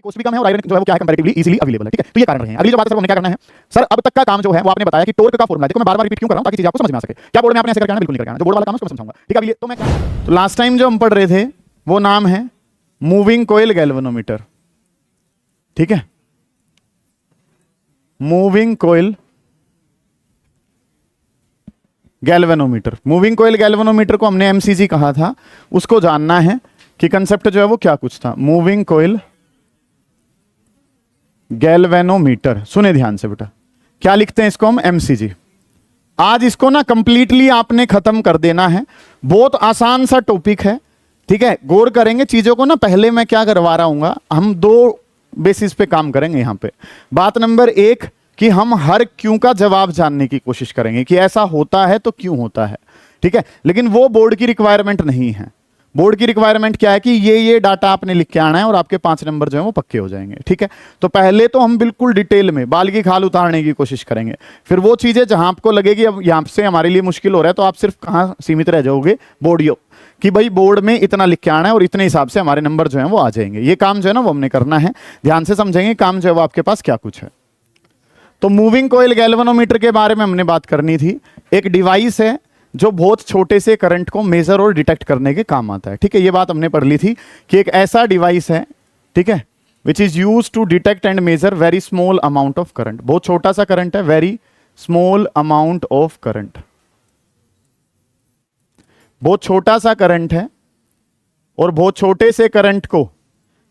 Cost भी कम है और आयरन जो है वो क्या है कंपैरेटिवली इजीली अवेलेबल है। ठीक है, तो ये कारण रहे हैं। अगली जो बात है सर वो हमें क्या करना है सर, अब तक का काम जो है वो आपने बताया कि टॉर्क का फॉर्मूला, देखो मैं बार-बार रिपीट क्यों कर रहा हूं ताकि चीजें आपको समझ में आ सके। क्या बोर्ड में आपने ऐसे करके आना, बिल्कुल नहीं करके आना, जो बोर्ड वाला काम है उसको मैं समझाऊंगा। ठीक है, अब ये तो मैं क्या, तो लास्ट टाइम जो हम पढ़ रहे थे वो नाम है मूविंग कॉइल गैल्वेनोमीटर। ठीक है, moving coil galvanometer. Moving coil galvanometer को हमने एमसीजी कहा था, उसको जानना है कि कंसेप्ट जो है वो क्या कुछ था। मूविंग कॉइल गैल्वेनोमीटर, सुने ध्यान से बेटा, क्या लिखते हैं इसको हम, एमसीजी। आज इसको ना कंप्लीटली आपने खत्म कर देना है, बहुत आसान सा टॉपिक है। ठीक है, गौर करेंगे चीजों को ना। पहले मैं क्या करवा रहा हूं, हम दो बेसिस पे काम करेंगे यहां पे। बात नंबर एक कि हम हर क्यों का जवाब जानने की कोशिश करेंगे कि ऐसा होता है तो क्यों होता है। ठीक है, लेकिन वो बोर्ड की रिक्वायरमेंट नहीं है। बोर्ड की रिक्वायरमेंट क्या है कि ये डाटा आपने लिख के आना है और आपके 5 नंबर जो है वो पक्के हो जाएंगे। ठीक है, तो पहले तो हम बिल्कुल डिटेल में बाल की खाल उतारने की कोशिश करेंगे। फिर वो चीजें जहां आपको लगेगी अब यहां से हमारे लिए मुश्किल हो रहा है, तो आप सिर्फ कहां सीमित रह जाओगे, बोर्डियो, कि भाई बोर्ड में इतना लिख के आना है और इतने हिसाब से हमारे नंबर जो है वो आ जाएंगे। ये काम जो है ना वो हमने करना है, ध्यान से समझेंगे काम जो है वो आपके पास क्या कुछ है। तो मूविंग कॉइल गैल्वेनोमीटर के बारे में हमने बात करनी थी। एक डिवाइस है जो बहुत छोटे से करंट को मेजर और डिटेक्ट करने के काम आता है। ठीक है, ये बात हमने पढ़ ली थी कि एक ऐसा डिवाइस है, ठीक है, which is use to detect and measure very small amount of current. बहुत छोटा सा करंट है, very small amount of current, बहुत छोटा सा करंट है और बहुत छोटे से करंट को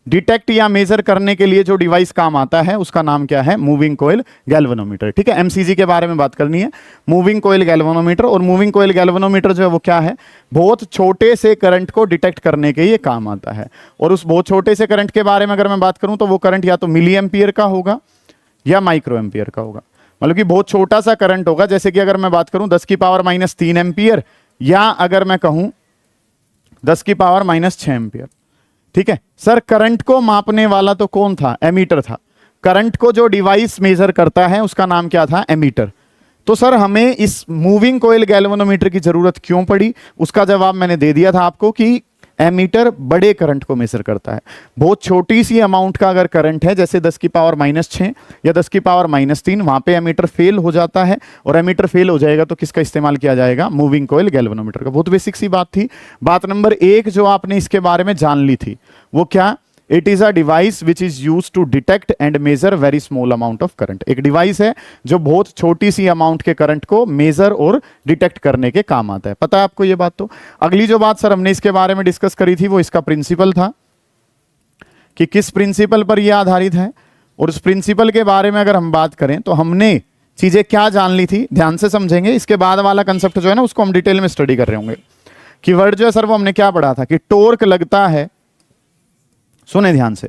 डिटेक्ट या मेजर करने के लिए जो डिवाइस काम आता है उसका नाम क्या है, मूविंग कॉइल गैल्वेनोमीटर। ठीक है, एमसीजी के बारे में बात करनी है, मूविंग कॉइल गैल्वेनोमीटर। और मूविंग कॉइल गैल्वेनोमीटर जो है वो क्या है, बहुत छोटे से करंट को डिटेक्ट करने के लिए काम आता है। और उस बहुत छोटे से करंट के बारे में अगर मैं बात करूं तो वो करंट या तो मिली एम्पियर का होगा या माइक्रो एम्पियर का होगा। मतलब कि बहुत छोटा सा करंट होगा, जैसे कि अगर मैं बात करूं 10⁻³ एम्पियर, या अगर मैं कहूं 10⁻⁻6 एम्पियर। ठीक है सर, करंट को मापने वाला तो कौन था, एमीटर था। करंट को जो डिवाइस मेजर करता है उसका नाम क्या था, एमीटर। तो सर हमें इस मूविंग कॉइल गैल्वेनोमीटर की जरूरत क्यों पड़ी, उसका जवाब मैंने दे दिया था आपको कि एमीटर बड़े करंट को मेजर करता है। बहुत छोटी सी अमाउंट का अगर करंट है, जैसे 10⁻⁻6 या 10⁻⁻3, वहां पे एमीटर फेल हो जाता है। और एमीटर फेल हो जाएगा तो किसका इस्तेमाल किया जाएगा, मूविंग कॉइल गैल्वेनोमीटर का। बहुत बेसिक सी बात थी। बात नंबर एक जो आपने इसके बारे में जान ली थी वो क्या, it is a device which is use to detect and measure very small amount of current. एक डिवाइस है जो बहुत छोटी सी अमाउंट के करंट को मेजर और डिटेक्ट करने के काम आता है। पता है आपको ये बात। तो अगली जो बात सर हमने इसके बारे में डिस्कस करी थी वो इसका प्रिंसिपल था कि किस प्रिंसिपल पर यह आधारित है। और उस प्रिंसिपल के बारे में अगर हम बात करें तो हमने चीजें क्या जान ली थी, ध्यान से समझेंगे। इसके बाद वाला कंसेप्ट जो है ना उसको हम डिटेल में स्टडी कर रहे होंगे। कि वर्ड जो है सर वो हमने क्या पढ़ा था कि टॉर्क लगता है, सुने ध्यान से,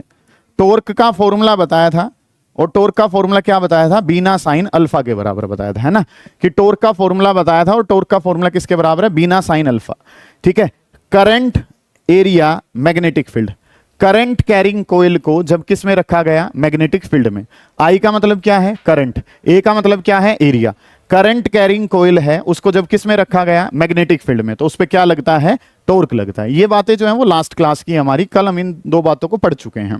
टॉर्क का फॉर्मूला बताया था। और टॉर्क का फॉर्मूला क्या बताया था, बीना साइन अल्फा के बराबर बताया था, है ना। कि टॉर्क का फॉर्मूला बताया था और टॉर्क का फॉर्मूला किसके बराबर है, बीना साइन अल्फा। ठीक है, current, area, magnetic field. Current carrying coil को जब किस में रखा गया, मैग्नेटिक फील्ड में। आई का मतलब क्या है, करंट। ए का मतलब क्या है, एरिया। करंट कैरिंग कोयल है, उसको जब किस में रखा गया, मैग्नेटिक फील्ड में, तो उस पर क्या लगता है, टॉर्क लगता है। ये बातें जो हैं वो लास्ट क्लास की हमारी, कल हम इन दो बातों को पढ़ चुके हैं।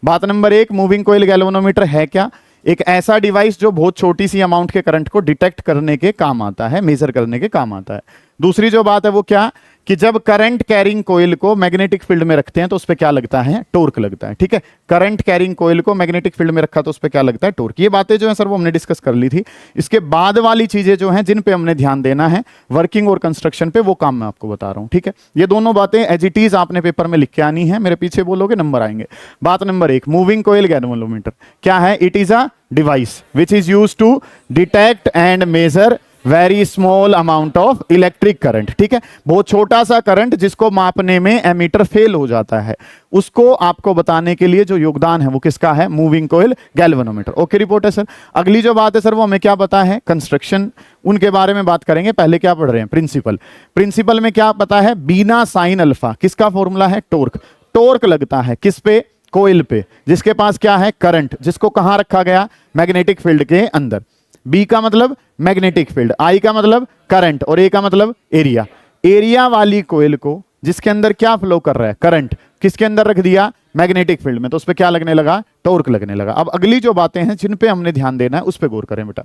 बात नंबर एक, मूविंग कॉइल गैल्वेनोमीटर है क्या, एक ऐसा डिवाइस जो बहुत छोटी सी अमाउंट के करंट को डिटेक्ट करने के काम आता है, मेजर करने के काम आता है। दूसरी जो बात है वो क्या, कि जब करंट कैरिंग कोयल को मैग्नेटिक फील्ड में रखते हैं तो उस पर क्या लगता है, टॉर्क लगता है। ठीक है, करंट कैरिंग कोयल को मैग्नेटिक फील्ड में रखा तो उस पर क्या लगता है, टॉर्क। ये बातें जो है सर वो हमने डिस्कस कर ली थी। इसके बाद वाली चीजें जो हैं जिन पे हमने ध्यान देना है वर्किंग और कंस्ट्रक्शन पे, वो काम मैं आपको बता रहा हूं। ठीक है, ये दोनों बातें एज इट इज आपने पेपर में लिख के आनी है, मेरे पीछे बोलोगे नंबर आएंगे। बात नंबर एक, मूविंग कॉइल गैल्वेनोमीटर क्या है, it is a device which is use to detect and measure very small amount of electric current. ठीक है, बहुत छोटा सा करंट जिसको मापने में एमीटर फेल हो जाता है, उसको आपको बताने के लिए जो योगदान है वो किसका है, moving coil galvanometer. Okay, report है सर। अगली जो बात है सर वो हमें क्या पता है, कंस्ट्रक्शन, उनके बारे में बात करेंगे। पहले क्या पढ़ रहे हैं, प्रिंसिपल। प्रिंसिपल में क्या पता है, बीना साइन अल्फा, किसका फॉर्मूला है, टॉर्क। टॉर्क लगता है किस पे, कोइल पे, जिसके पास क्या है, करंट, जिसको कहां रखा गया, मैग्नेटिक फील्ड के अंदर। बी का मतलब मैग्नेटिक फील्ड, आई का मतलब करंट और ए का मतलब एरिया। एरिया वाली कोयल को जिसके अंदर क्या फ्लो कर रहा है, करंट, किसके अंदर रख दिया, मैग्नेटिक फील्ड में, तो उस पर क्या लगने लगा, टॉर्क लगने लगा। अब अगली जो बातें हैं जिन पे हमने ध्यान देना है उस पे गौर करें बेटा,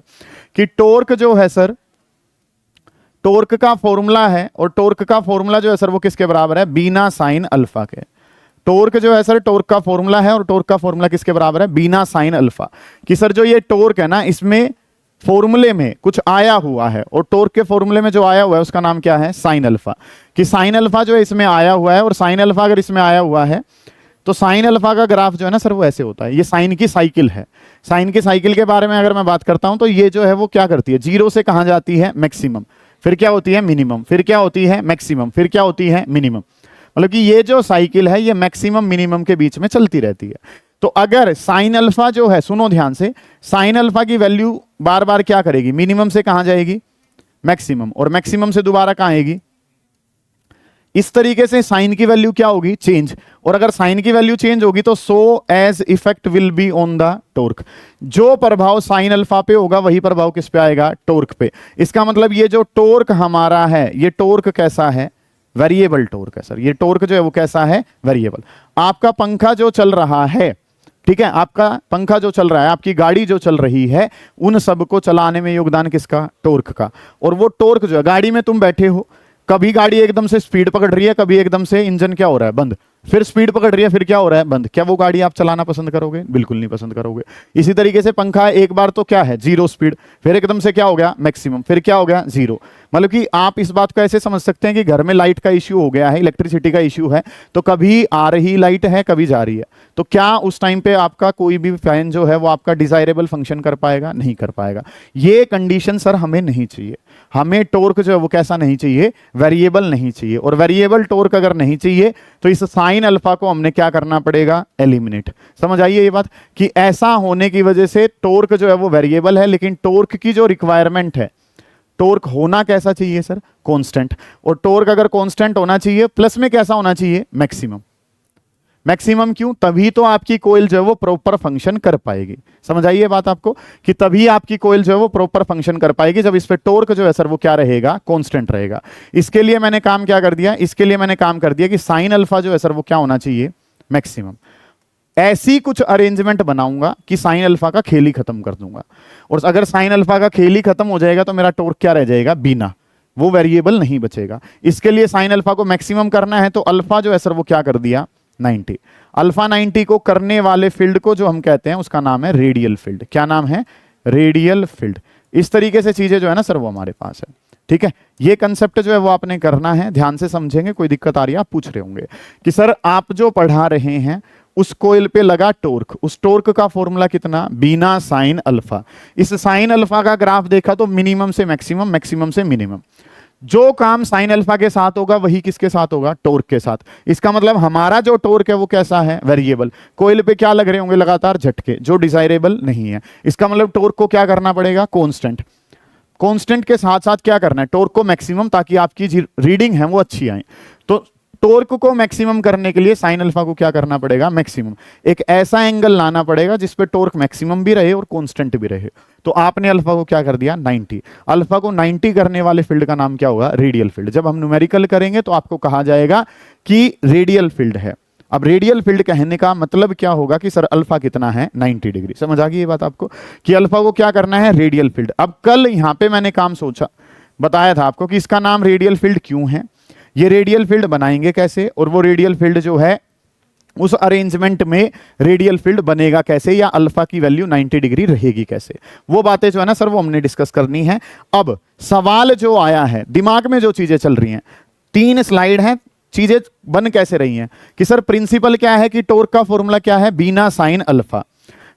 कि टॉर्क जो है सर, टॉर्क का फॉर्मूला है, और टॉर्क का फॉर्मूला जो है सर वो किसके बराबर है, बीना साइन अल्फा के। टॉर्क जो है सर टॉर्क का फॉर्मूला है, और टॉर्क का फॉर्मूला किसके बराबर है, बीना साइन अल्फा। कि सर जो ये टॉर्क है ना, इसमें फॉर्मूले में कुछ आया हुआ है, और टॉर्क के फॉर्मूले में जो आया हुआ है उसका नाम क्या है, साइन अल्फा। कि साइन अल्फा जो है इसमें आया हुआ है, और साइन अल्फा अगर इसमें आया हुआ है तो साइन अल्फा का ग्राफ जो है ना सर वो ऐसे होता है। ये साइन की साइकिल है। साइन की साइकिल के बारे में अगर मैं बात करता हूं तो ये जो है वो क्या करती है, जीरो से कहां जाती है, मैक्सिमम, फिर क्या होती है, मिनिमम, फिर क्या होती है, मैक्सिमम, फिर क्या होती है, मिनिमम। मतलब कि ये जो साइकिल है ये मैक्सिमम मिनिमम के बीच में चलती रहती है। तो अगर साइन अल्फा जो है, सुनो ध्यान से, साइन अल्फा की वैल्यू बार बार क्या करेगी, मिनिमम से कहां जाएगी, मैक्सिमम, और मैक्सिमम से दोबारा कहां आएगी, इस तरीके से साइन की वैल्यू क्या होगी, चेंज। और अगर साइन की वैल्यू चेंज होगी तो so as effect will be on the torque. जो प्रभाव साइन अल्फा पे होगा वही प्रभाव किस पे आएगा, टॉर्क पे। इसका मतलब ये जो टॉर्क हमारा है, ये टॉर्क कैसा है, वेरिएबल टॉर्क है सर। ये टॉर्क जो है वो कैसा है, वेरिएबल। आपका पंखा जो चल रहा है, ठीक है, आपका पंखा जो चल रहा है, आपकी गाड़ी जो चल रही है, उन सबको चलाने में योगदान किसका, टॉर्क का। और वो टॉर्क जो है, गाड़ी में तुम बैठे हो, कभी गाड़ी एकदम से स्पीड पकड़ रही है, कभी एकदम से इंजन क्या हो रहा है, बंद, फिर स्पीड पकड़ रही है, फिर क्या हो रहा है, बंद। क्या वो गाड़ी आप चलाना पसंद करोगे, बिल्कुल नहीं पसंद करोगे। इसी तरीके से पंखा एक बार तो क्या है, जीरो स्पीड, फिर एकदम से क्या हो गया, मैक्सिमम, फिर क्या हो गया, जीरो। मतलब कि आप इस बात को ऐसे समझ सकते हैं कि घर में लाइट का इश्यू हो गया है, इलेक्ट्रिसिटी का इश्यू है, तो कभी आ रही लाइट है, कभी जा रही है, तो क्या उस टाइम पे आपका कोई भी फैन जो है वो आपका डिजायरेबल फंक्शन कर पाएगा, नहीं कर पाएगा। ये कंडीशन सर हमें नहीं चाहिए। हमें टॉर्क जो है वो कैसा नहीं चाहिए, वेरिएबल नहीं चाहिए। और वेरिएबल टॉर्क अगर नहीं चाहिए तो इस साइन अल्फा को हमने क्या करना पड़ेगा, एलिमिनेट। समझ आइए ये बात, कि ऐसा होने की वजह से टॉर्क जो है वो वेरिएबल है, लेकिन टॉर्क की जो रिक्वायरमेंट है, टॉर्क होना कैसा चाहिए सर, कांस्टेंट। और टॉर्क अगर कांस्टेंट होना चाहिए, प्लस में कैसा होना चाहिए, मैक्सिमम। मैक्सिमम क्यों, तभी तो आपकी कोयल जो है वो प्रॉपर फंक्शन कर पाएगी। समझ आइए बात आपको, कि तभी आपकी कोयल जो है वो प्रॉपर फंक्शन कर पाएगी जब इस पे टॉर्क जो है सर वो क्या रहेगा, कांस्टेंट रहेगा। इसके लिए मैंने काम क्या कर दिया, इसके लिए मैंने काम कर दिया कि साइन अल्फा जो है सर वो क्या होना चाहिए, मैक्सिमम। ऐसी कुछ अरेंजमेंट बनाऊंगा कि साइन अल्फा का खेल ही खत्म कर दूंगा। और अगर साइन अल्फा का खेल ही खत्म हो जाएगा तो मेरा टॉर्क क्या रह जाएगा, बीना, वो वेरिएबल नहीं बचेगा। इसके लिए साइन अल्फा को मैक्सिमम करना है, तो अल्फा जो है सर वो क्या कर दिया, 90। अल्फा 90 को करने वाले फील्ड को जो हम कहते हैं उसका नाम है रेडियल फील्ड। क्या नाम है, रेडियल फील्ड। इस तरीके से चीजें जो है ना सर वो हमारे पास है। ठीक है, ये कंसेप्ट जो है वो आपने करना है, ध्यान से समझेंगे। कोई दिक्कत आ रही है, आप पूछ रहे होंगे कि सर आप जो पढ़ा रहे हैं उस कोयल पे लगा टॉर्क, उस टॉर्क का फॉर्मूला कितना, बीना साइन अल्फा। इस साइन अल्फा का ग्राफ देखा तो मिनिमम से मैक्सिमम, मैक्सिमम से मिनिमम। जो काम साइन अल्फा के साथ होगा वही किसके साथ होगा, टॉर्क के साथ। इसका मतलब हमारा जो टॉर्क है वो कैसा है, वेरिएबल। कोयल पे क्या लग रहे होंगे, लगातार झटके, जो डिजायरेबल नहीं है। इसका मतलब टॉर्क को क्या करना पड़ेगा, कांस्टेंट। कांस्टेंट के साथ साथ क्या करना है, टॉर्क को मैक्सिमम, ताकि आपकी रीडिंग है वो अच्छी आए। तो टॉर्क को मैक्सिमम करने के लिए साइन अल्फा को क्या करना पड़ेगा, मैक्सिमम। एक ऐसा एंगल लाना पड़ेगा जिसपे टॉर्क मैक्सिमम भी रहे और कांस्टेंट भी रहे। तो आपने अल्फा को क्या कर दिया, 90। अल्फा को 90 करने वाले फील्ड का नाम क्या होगा, रेडियल फील्ड। जब हम न्यूमेरिकल करेंगे तो आपको कहा जाएगा कि रेडियल फील्ड है। अब रेडियल फील्ड कहने का मतलब क्या होगा कि सर अल्फा कितना है, 90 डिग्री। समझ आ गई ये बात आपको, कि अल्फा को क्या करना है, रेडियल फील्ड। अब कल यहां पे मैंने काम सोचा, बताया था आपको कि इसका नाम रेडियल फील्ड क्यों है, ये रेडियल फील्ड बनाएंगे कैसे, और वो रेडियल फील्ड जो है उस अरेंजमेंट में रेडियल फील्ड बनेगा कैसे, या अल्फा की वैल्यू 90 डिग्री रहेगी कैसे। वो बातें जो है ना सर वो हमने डिस्कस करनी है। अब सवाल जो आया है, दिमाग में जो चीजें चल रही हैं, 3 स्लाइड हैं, चीजें बन कैसे रही हैं कि सर प्रिंसिपल क्या है, कि टॉर्क का फॉर्मूला क्या है, बीना साइन अल्फा।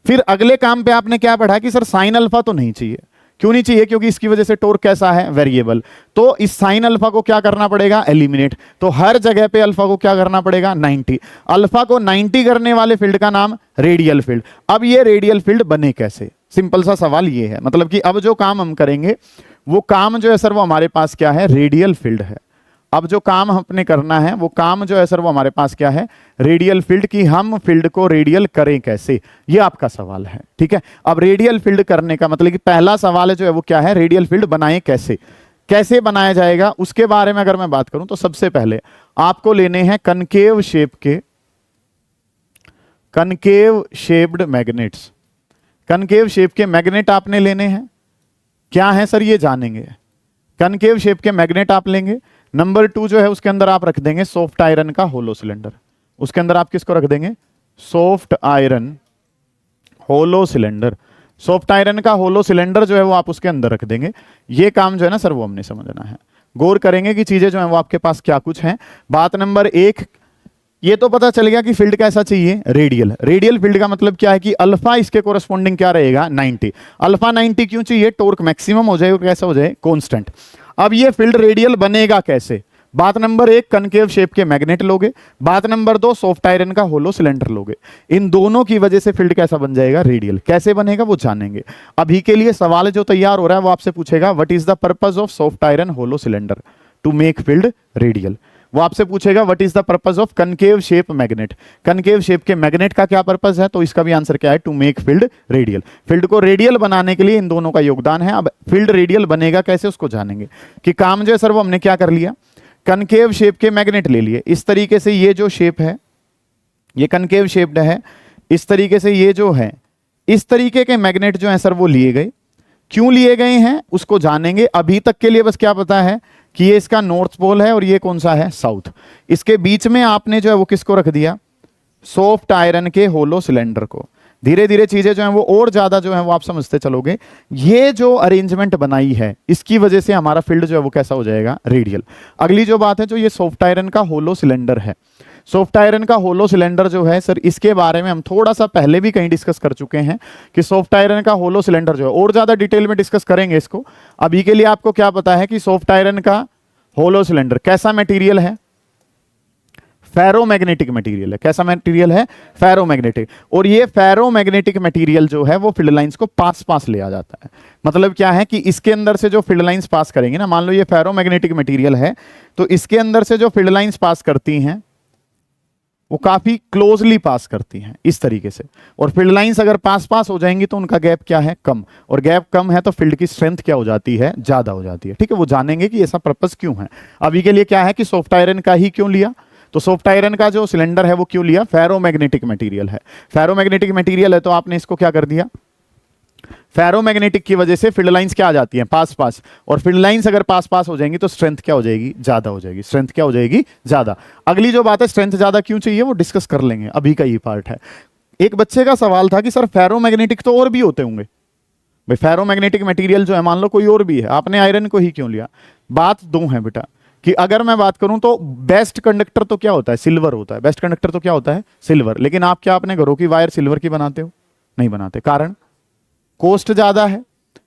फिर अगले काम पे आपने क्या पढ़ा कि सर साइन अल्फा तो नहीं चाहिए। क्यों नहीं चाहिए, क्योंकि इसकी वजह से टॉर्क कैसा है, वेरिएबल। तो इस साइन अल्फा को क्या करना पड़ेगा, एलिमिनेट। तो हर जगह पे अल्फा को क्या करना पड़ेगा, 90। अल्फा को 90 करने वाले फील्ड का नाम रेडियल फील्ड। अब ये रेडियल फील्ड बने कैसे, सिंपल सा सवाल ये है। मतलब कि अब जो काम हम करेंगे वो काम जो है सर वो हमारे पास क्या है, रेडियल फील्ड है। अब जो काम हमने करना है वो काम जो है सर वो हमारे पास क्या है, रेडियल फील्ड। की हम फील्ड को रेडियल करें कैसे, ये आपका सवाल है। ठीक है, अब रेडियल फील्ड करने का मतलब कि पहला सवाल जो है वो क्या है, रेडियल फील्ड बनाएं कैसे। कैसे बनाया जाएगा उसके बारे में अगर मैं बात करूं तो सबसे पहले आपको लेने हैं concave shaped magnets. Concave shape के मैग्नेट आपने लेने हैं। क्या है सर ये जानेंगे। कनकेव शेप के मैग्नेट आप लेंगे। नंबर 2 जो है उसके अंदर आप रख देंगे सॉफ्ट आयरन का होलो सिलेंडर। उसके अंदर आप किसको रख देंगे, soft iron hollow cylinder. Soft iron का होलो सिलेंडर जो है वो आप उसके अंदर रख देंगे। ये काम जो है ना सर वो हमने समझना है, गौर करेंगे कि चीजें जो है वो आपके पास क्या कुछ हैं। बात नंबर 1, ये तो पता चल गया कि फील्ड कैसा चाहिए, रेडियल। रेडियल फील्ड का मतलब क्या है कि अल्फा इसके कोरस्पॉन्डिंग क्या रहेगा, 90। अल्फा 90 क्यों चाहिए, टॉर्क मैक्सिमम हो जाए और कैसा हो जाए, कांस्टेंट। अब ये फील्ड रेडियल बनेगा कैसे। बात नंबर 1 कनकेव शेप के मैग्नेट लोगे। बात नंबर 2 सॉफ्ट आयरन का होलो सिलेंडर लोगे। इन दोनों की वजह से फील्ड कैसा बन जाएगा, रेडियल। कैसे बनेगा वो जानेंगे। अभी के लिए सवाल जो तैयार हो रहा है वो आपसे पूछेगा what is the purpose of soft iron hollow cylinder to make field radial. वो आपसे पूछेगा what is the purpose of concave shape magnet. Concave shape के मैग्नेट का क्या पर्पस है, तो इसका भी आंसर क्या है, to make field radial. Field को रेडियल बनाने के लिए इन दोनों का योगदान है। अब फील्ड रेडियल बनेगा कैसे उसको जानेंगे। कि काम जो है सर वो हमने क्या कर लिया, कनकेव शेप के मैग्नेट ले लिए। इस तरीके से ये जो शेप है ये कनकेव शेप्ड है। इस तरीके से ये जो है इस तरीके के मैग्नेट जो है सर वो लिए गए। क्यों लिए गए हैं उसको जानेंगे। अभी तक के लिए बस क्या पता है कि ये इसका नॉर्थ पोल है और ये कौन सा है, साउथ। इसके बीच में आपने जो है वो किसको रख दिया, सॉफ्ट आयरन के होलो सिलेंडर को। धीरे धीरे चीजें जो हैं वो और ज्यादा जो है वो आप समझते चलोगे। ये जो अरेंजमेंट बनाई है इसकी वजह से हमारा फील्ड जो है वो कैसा हो जाएगा, रेडियल। अगली जो बात है जो ये सॉफ्ट आयरन का होलो सिलेंडर है। सॉफ्ट आयरन का होलो सिलेंडर जो है सर इसके बारे में हम थोड़ा सा पहले भी कहीं डिस्कस कर चुके हैं कि सॉफ्ट आयरन का होलो सिलेंडर जो है, और ज्यादा डिटेल में डिस्कस करेंगे इसको। अभी के लिए आपको क्या पता है कि सॉफ्ट आयरन का होलो सिलेंडर कैसा मटेरियल है, फेरोमैग्नेटिक मटेरियल है। कैसा मटेरियल है, फेरोमैग्नेटिक। और ये फेरोमैग्नेटिक मटेरियल जो है वो फील्ड लाइंस को पास पास ले आ जाता है। मतलब क्या है कि इसके अंदर से जो फील्ड लाइंस पास करेंगे ना, मान लो ये फेरोमैग्नेटिक मटेरियल है तो इसके अंदर से जो फील्ड लाइंस पास करती हैं वो काफी क्लोजली पास करती हैं इस तरीके से। और फील्ड लाइंस अगर पास पास हो जाएंगी तो उनका गैप क्या है, कम। और गैप कम है तो फील्ड की स्ट्रेंथ क्या हो जाती है, ज्यादा हो जाती है। ठीक है, वो जानेंगे कि ऐसा पर्पस क्यों है। अभी के लिए क्या है कि सॉफ्ट आयरन का ही क्यों लिया, तो सॉफ्ट आयरन का जो सिलेंडर है वो क्यों लिया, फेरोमैग्नेटिक मटेरियल है। फेरोमैग्नेटिक मटेरियल है तो आपने इसको क्या कर दिया, फेरोमैग्नेटिक की वजह से फील्ड लाइंस क्या आ जाती हैं, पास पास। और फील्ड लाइंस अगर पास पास हो जाएंगी तो स्ट्रेंथ क्या हो जाएगी, ज्यादा हो जाएगी। स्ट्रेंथ क्या हो जाएगी, ज्यादा। अगली जो बात है स्ट्रेंथ ज्यादा क्यों चाहिए वो डिस्कस कर लेंगे, अभी का ये पार्ट है। एक बच्चे का सवाल था कि सर फेरोमैग्नेटिक तो और भी होते होंगे। भाई फेरोमैग्नेटिक मटेरियल जो है मान लो कोई और भी है, आपने आयरन को ही क्यों लिया। बात दो है बेटा कि अगर मैं बात करूं तो बेस्ट कंडक्टर तो क्या होता है, सिल्वर होता है। बेस्ट कंडक्टर तो क्या होता है, सिल्वर। लेकिन आप क्या अपने घरों की वायर सिल्वर की बनाते हो, नहीं बनाते। कारण कॉस्ट ज्यादा है।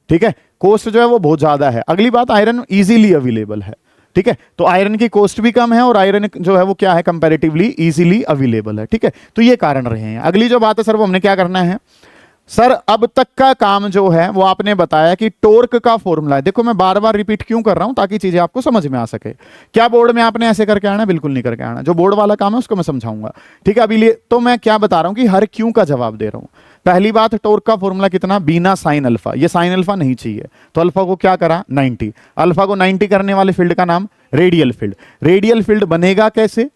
ठीक है, कॉस्ट जो है वो बहुत ज्यादा है। अगली बात आयरन इजीली अवेलेबल है। ठीक है, तो आयरन की कॉस्ट भी कम है और आयरन जो है वो क्या है, कंपैरेटिवली इजीली अवेलेबल है। ठीक है, तो ये कारण रहे हैं। अगली जो बात है सर वो हमने क्या करना है, सर अब तक का काम जो है वो आपने बताया कि टॉर्क का फॉर्मूला है। देखो मैं बार बार रिपीट क्यों कर रहा हूं, ताकि चीजें आपको समझ में आ सके। क्या बोर्ड में आपने ऐसे करके आना, बिल्कुल नहीं करके आना। जो बोर्ड वाला काम है उसको मैं समझाऊंगा। ठीक है, अभी लिए तो मैं क्या बता रहा हूं कि हर क्यों का जवाब दे रहा हूं। पहली बात, टॉर्क का फॉर्मूला कितना, बिना साइन अल्फा। ये साइन अल्फा नहीं चाहिए तो अल्फा को क्या करा, 90। अल्फा को 90 करने वाले फील्ड का नाम रेडियल फील्ड। रेडियल फील्ड बनेगा कैसे,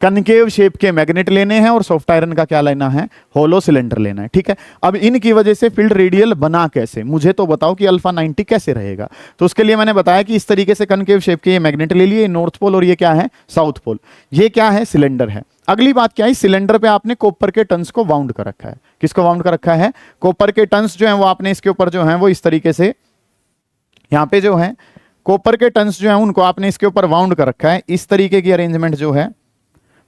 कनकेव शेप के मैग्नेट लेने हैं और सॉफ्ट आयरन का क्या लेना है, होलो सिलेंडर लेना है। ठीक है, अब इनकी वजह से फील्ड रेडियल बना कैसे, मुझे तो बताओ कि अल्फा 90 कैसे रहेगा। तो उसके लिए मैंने बताया कि इस तरीके से कनकेव शेप के ये मैग्नेट ले लिए, नॉर्थ पोल और ये क्या है, साउथ पोल। ये क्या है, सिलेंडर है। अगली बात क्या है, सिलेंडर पे आपने कॉपर के टन्स को वाउंड कर रखा है। किसको वाउंड कर रखा है, कॉपर के टन्स जो है वो आपने इसके ऊपर जो है वो इस तरीके से, यहाँ पे जो है कॉपर के टन्स जो है उनको आपने इसके ऊपर वाउंड कर रखा है। इस तरीके की अरेंजमेंट जो है,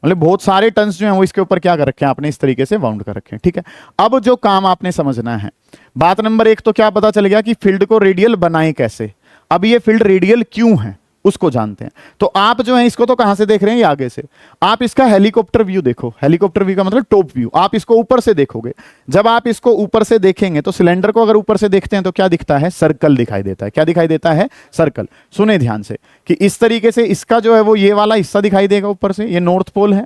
मतलब बहुत सारे टन्स जो हैं वो इसके ऊपर क्या कर रखे हैं, आपने इस तरीके से वाउंड कर रखे हैं। ठीक है, अब जो काम आपने समझना है, बात नंबर 1 तो क्या पता चल गया कि फील्ड को रेडियल बनाए कैसे। अब ये फील्ड रेडियल क्यों है उसको जानते हैं। तो आप जो है इसको तो कहां से देख रहे हैं, ये आगे से। आप इसका हेलीकॉप्टर व्यू देखो। हेलीकॉप्टर व्यू का मतलब टॉप व्यू। आप इसको ऊपर से देखोगे। जब आप इसको ऊपर से देखेंगे तो सिलेंडर को अगर ऊपर से देखते हैं तो क्या दिखता है, सर्कल दिखाई देता है। क्या दिखाई देता है, सर्कल। सुने ध्यान से कि इस तरीके से इसका जो है वो ये वाला हिस्सा दिखाई देगा ऊपर से, ये नॉर्थ पोल है।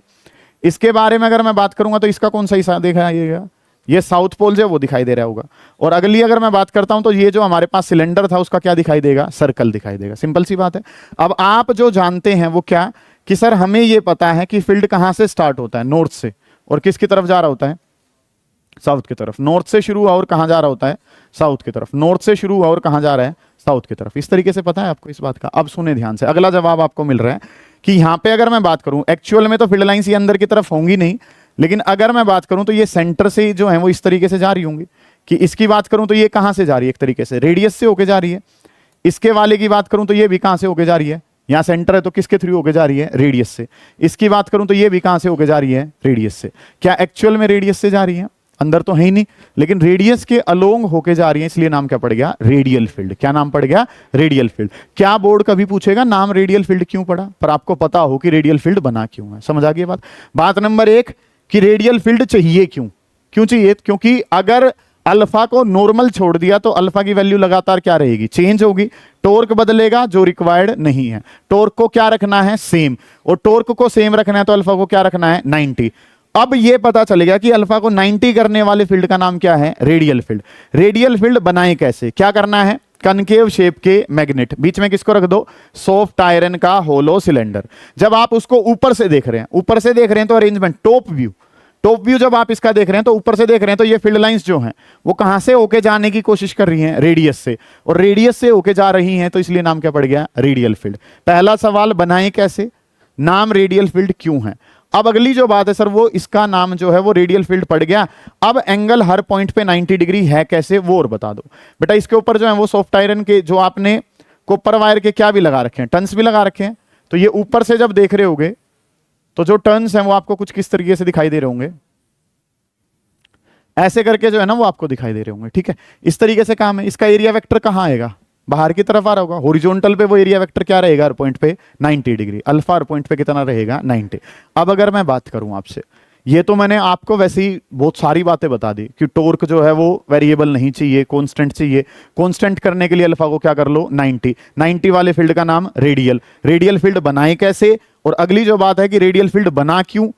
इसके बारे में अगर मैं बात करूंगा तो इसका कौन सा हिस्सा दिखाई देगा, ये साउथ पोल जो है वो दिखाई दे रहा होगा। और अगली अगर मैं बात करता हूं तो ये जो हमारे पास सिलेंडर था उसका क्या दिखाई देगा, सर्कल दिखाई देगा। सिंपल सी बात है। अब आप जो जानते हैं वो क्या, कि सर हमें ये पता है कि फील्ड कहां से स्टार्ट होता है, नॉर्थ से, और किसकी तरफ जा रहा होता है, साउथ की तरफ। नॉर्थ से शुरू हुआ और कहां जा रहा होता है, साउथ की तरफ। नॉर्थ से शुरू हुआ और कहां जा रहा है, साउथ की तरफ। इस तरीके से पता है आपको इस बात का। अब सुने ध्यान से, अगला जवाब आपको मिल रहा है कि यहां पे अगर मैं बात करूं, एक्चुअल में तो फील्ड लाइंस ये अंदर की तरफ होंगी नहीं, लेकिन अगर मैं बात करूं तो ये सेंटर से जो है वो इस तरीके से जा रही होंगी। कि इसकी बात करूं तो ये कहां से जा रही है, एक तरीके से रेडियस से होके जा रही है। इसके वाले की बात करूं तो ये भी कहां से होके जा रही है, यहां सेंटर है तो किसके थ्रू होके जा रही है, रेडियस से। इसकी बात करूं तो ये भी कहां से होके जा रही है, रेडियस से। क्या एक्चुअल में रेडियस से जा रही है, अंदर तो है ही नहीं, लेकिन रेडियस के अलोंग होके जा रही है, इसलिए नाम क्या पड़ गया, रेडियल फील्ड। क्या नाम पड़ गया, रेडियल फील्ड। क्या बोर्ड कभी पूछेगा नाम रेडियल फील्ड क्यों पड़ा, पर आपको पता हो कि रेडियल फील्ड बना क्यों है। समझ आ गई बात। बात नंबर 1 कि रेडियल फील्ड चाहिए क्यों, क्यों चाहिए, क्योंकि अगर अल्फा को नॉर्मल छोड़ दिया तो अल्फा की वैल्यू लगातार क्या रहेगी, चेंज होगी। टॉर्क बदलेगा जो रिक्वायर्ड नहीं है। टॉर्क को क्या रखना है, सेम, और टॉर्क को सेम रखना है तो अल्फा को क्या रखना है, 90। अब ये पता चलेगा कि अल्फा को 90 करने वाले फील्ड का नाम क्या है, रेडियल फील्ड। रेडियल फील्ड बनाए कैसे, क्या करना है, कनकेव शेप के मैग्नेट, बीच में किसको रख दो, सॉफ्ट आयरन का होलो सिलेंडर। जब आप उसको ऊपर से देख रहे हैं, ऊपर से देख रहे हैं तो arrangement top view, top view जब आप इसका देख रहे हैं तो ऊपर से देख रहे हैं तो ये फील्ड लाइंस जो हैं वो कहां से होके जाने की कोशिश कर रही हैं, रेडियस से, और रेडियस से होके जा रही हैं तो इसलिए नाम क्या पड़ गया, रेडियल फील्ड। पहला सवाल बनाए कैसे, नाम रेडियल फील्ड क्यों है। अब अगली जो बात है सर वो इसका नाम जो है वो रेडियल फील्ड पड़ गया। अब एंगल हर पॉइंट पे 90 डिग्री है कैसे, वो और बता दो बेटा। इसके ऊपर जो है वो सॉफ्ट आयरन के जो आपने कॉपर वायर के क्या भी लगा रखे हैं, टर्न्स भी लगा रखे हैं। तो ये ऊपर से जब देख रहे होगे तो जो टर्न्स हैं वो आपको कुछ किस तरीके से दिखाई दे रहे होंगे, ऐसे करके जो है ना वो आपको दिखाई दे रहे होंगे। ठीक है, इस तरीके से काम है। इसका एरिया वेक्टर कहां आएगा, बाहर की तरफ आ रहा होगा। हॉरिजॉन्टल पे वो एरिया वेक्टर क्या रहेगा, हर पॉइंट पे 90 डिग्री। अल्फा हर पॉइंट पे कितना रहेगा, 90। अब अगर मैं बात करूं आपसे, ये तो मैंने आपको वैसे ही बहुत सारी बातें बता दी कि टॉर्क जो है वो वेरिएबल नहीं चाहिए, कांस्टेंट चाहिए। कांस्टेंट करने के लिए अल्फा को क्या कर लो, 90 वाले फील्ड का नाम रेडियल। रेडियल फील्ड बनाए कैसे, और अगली जो बात है कि रेडियल फील्ड बना क्यों,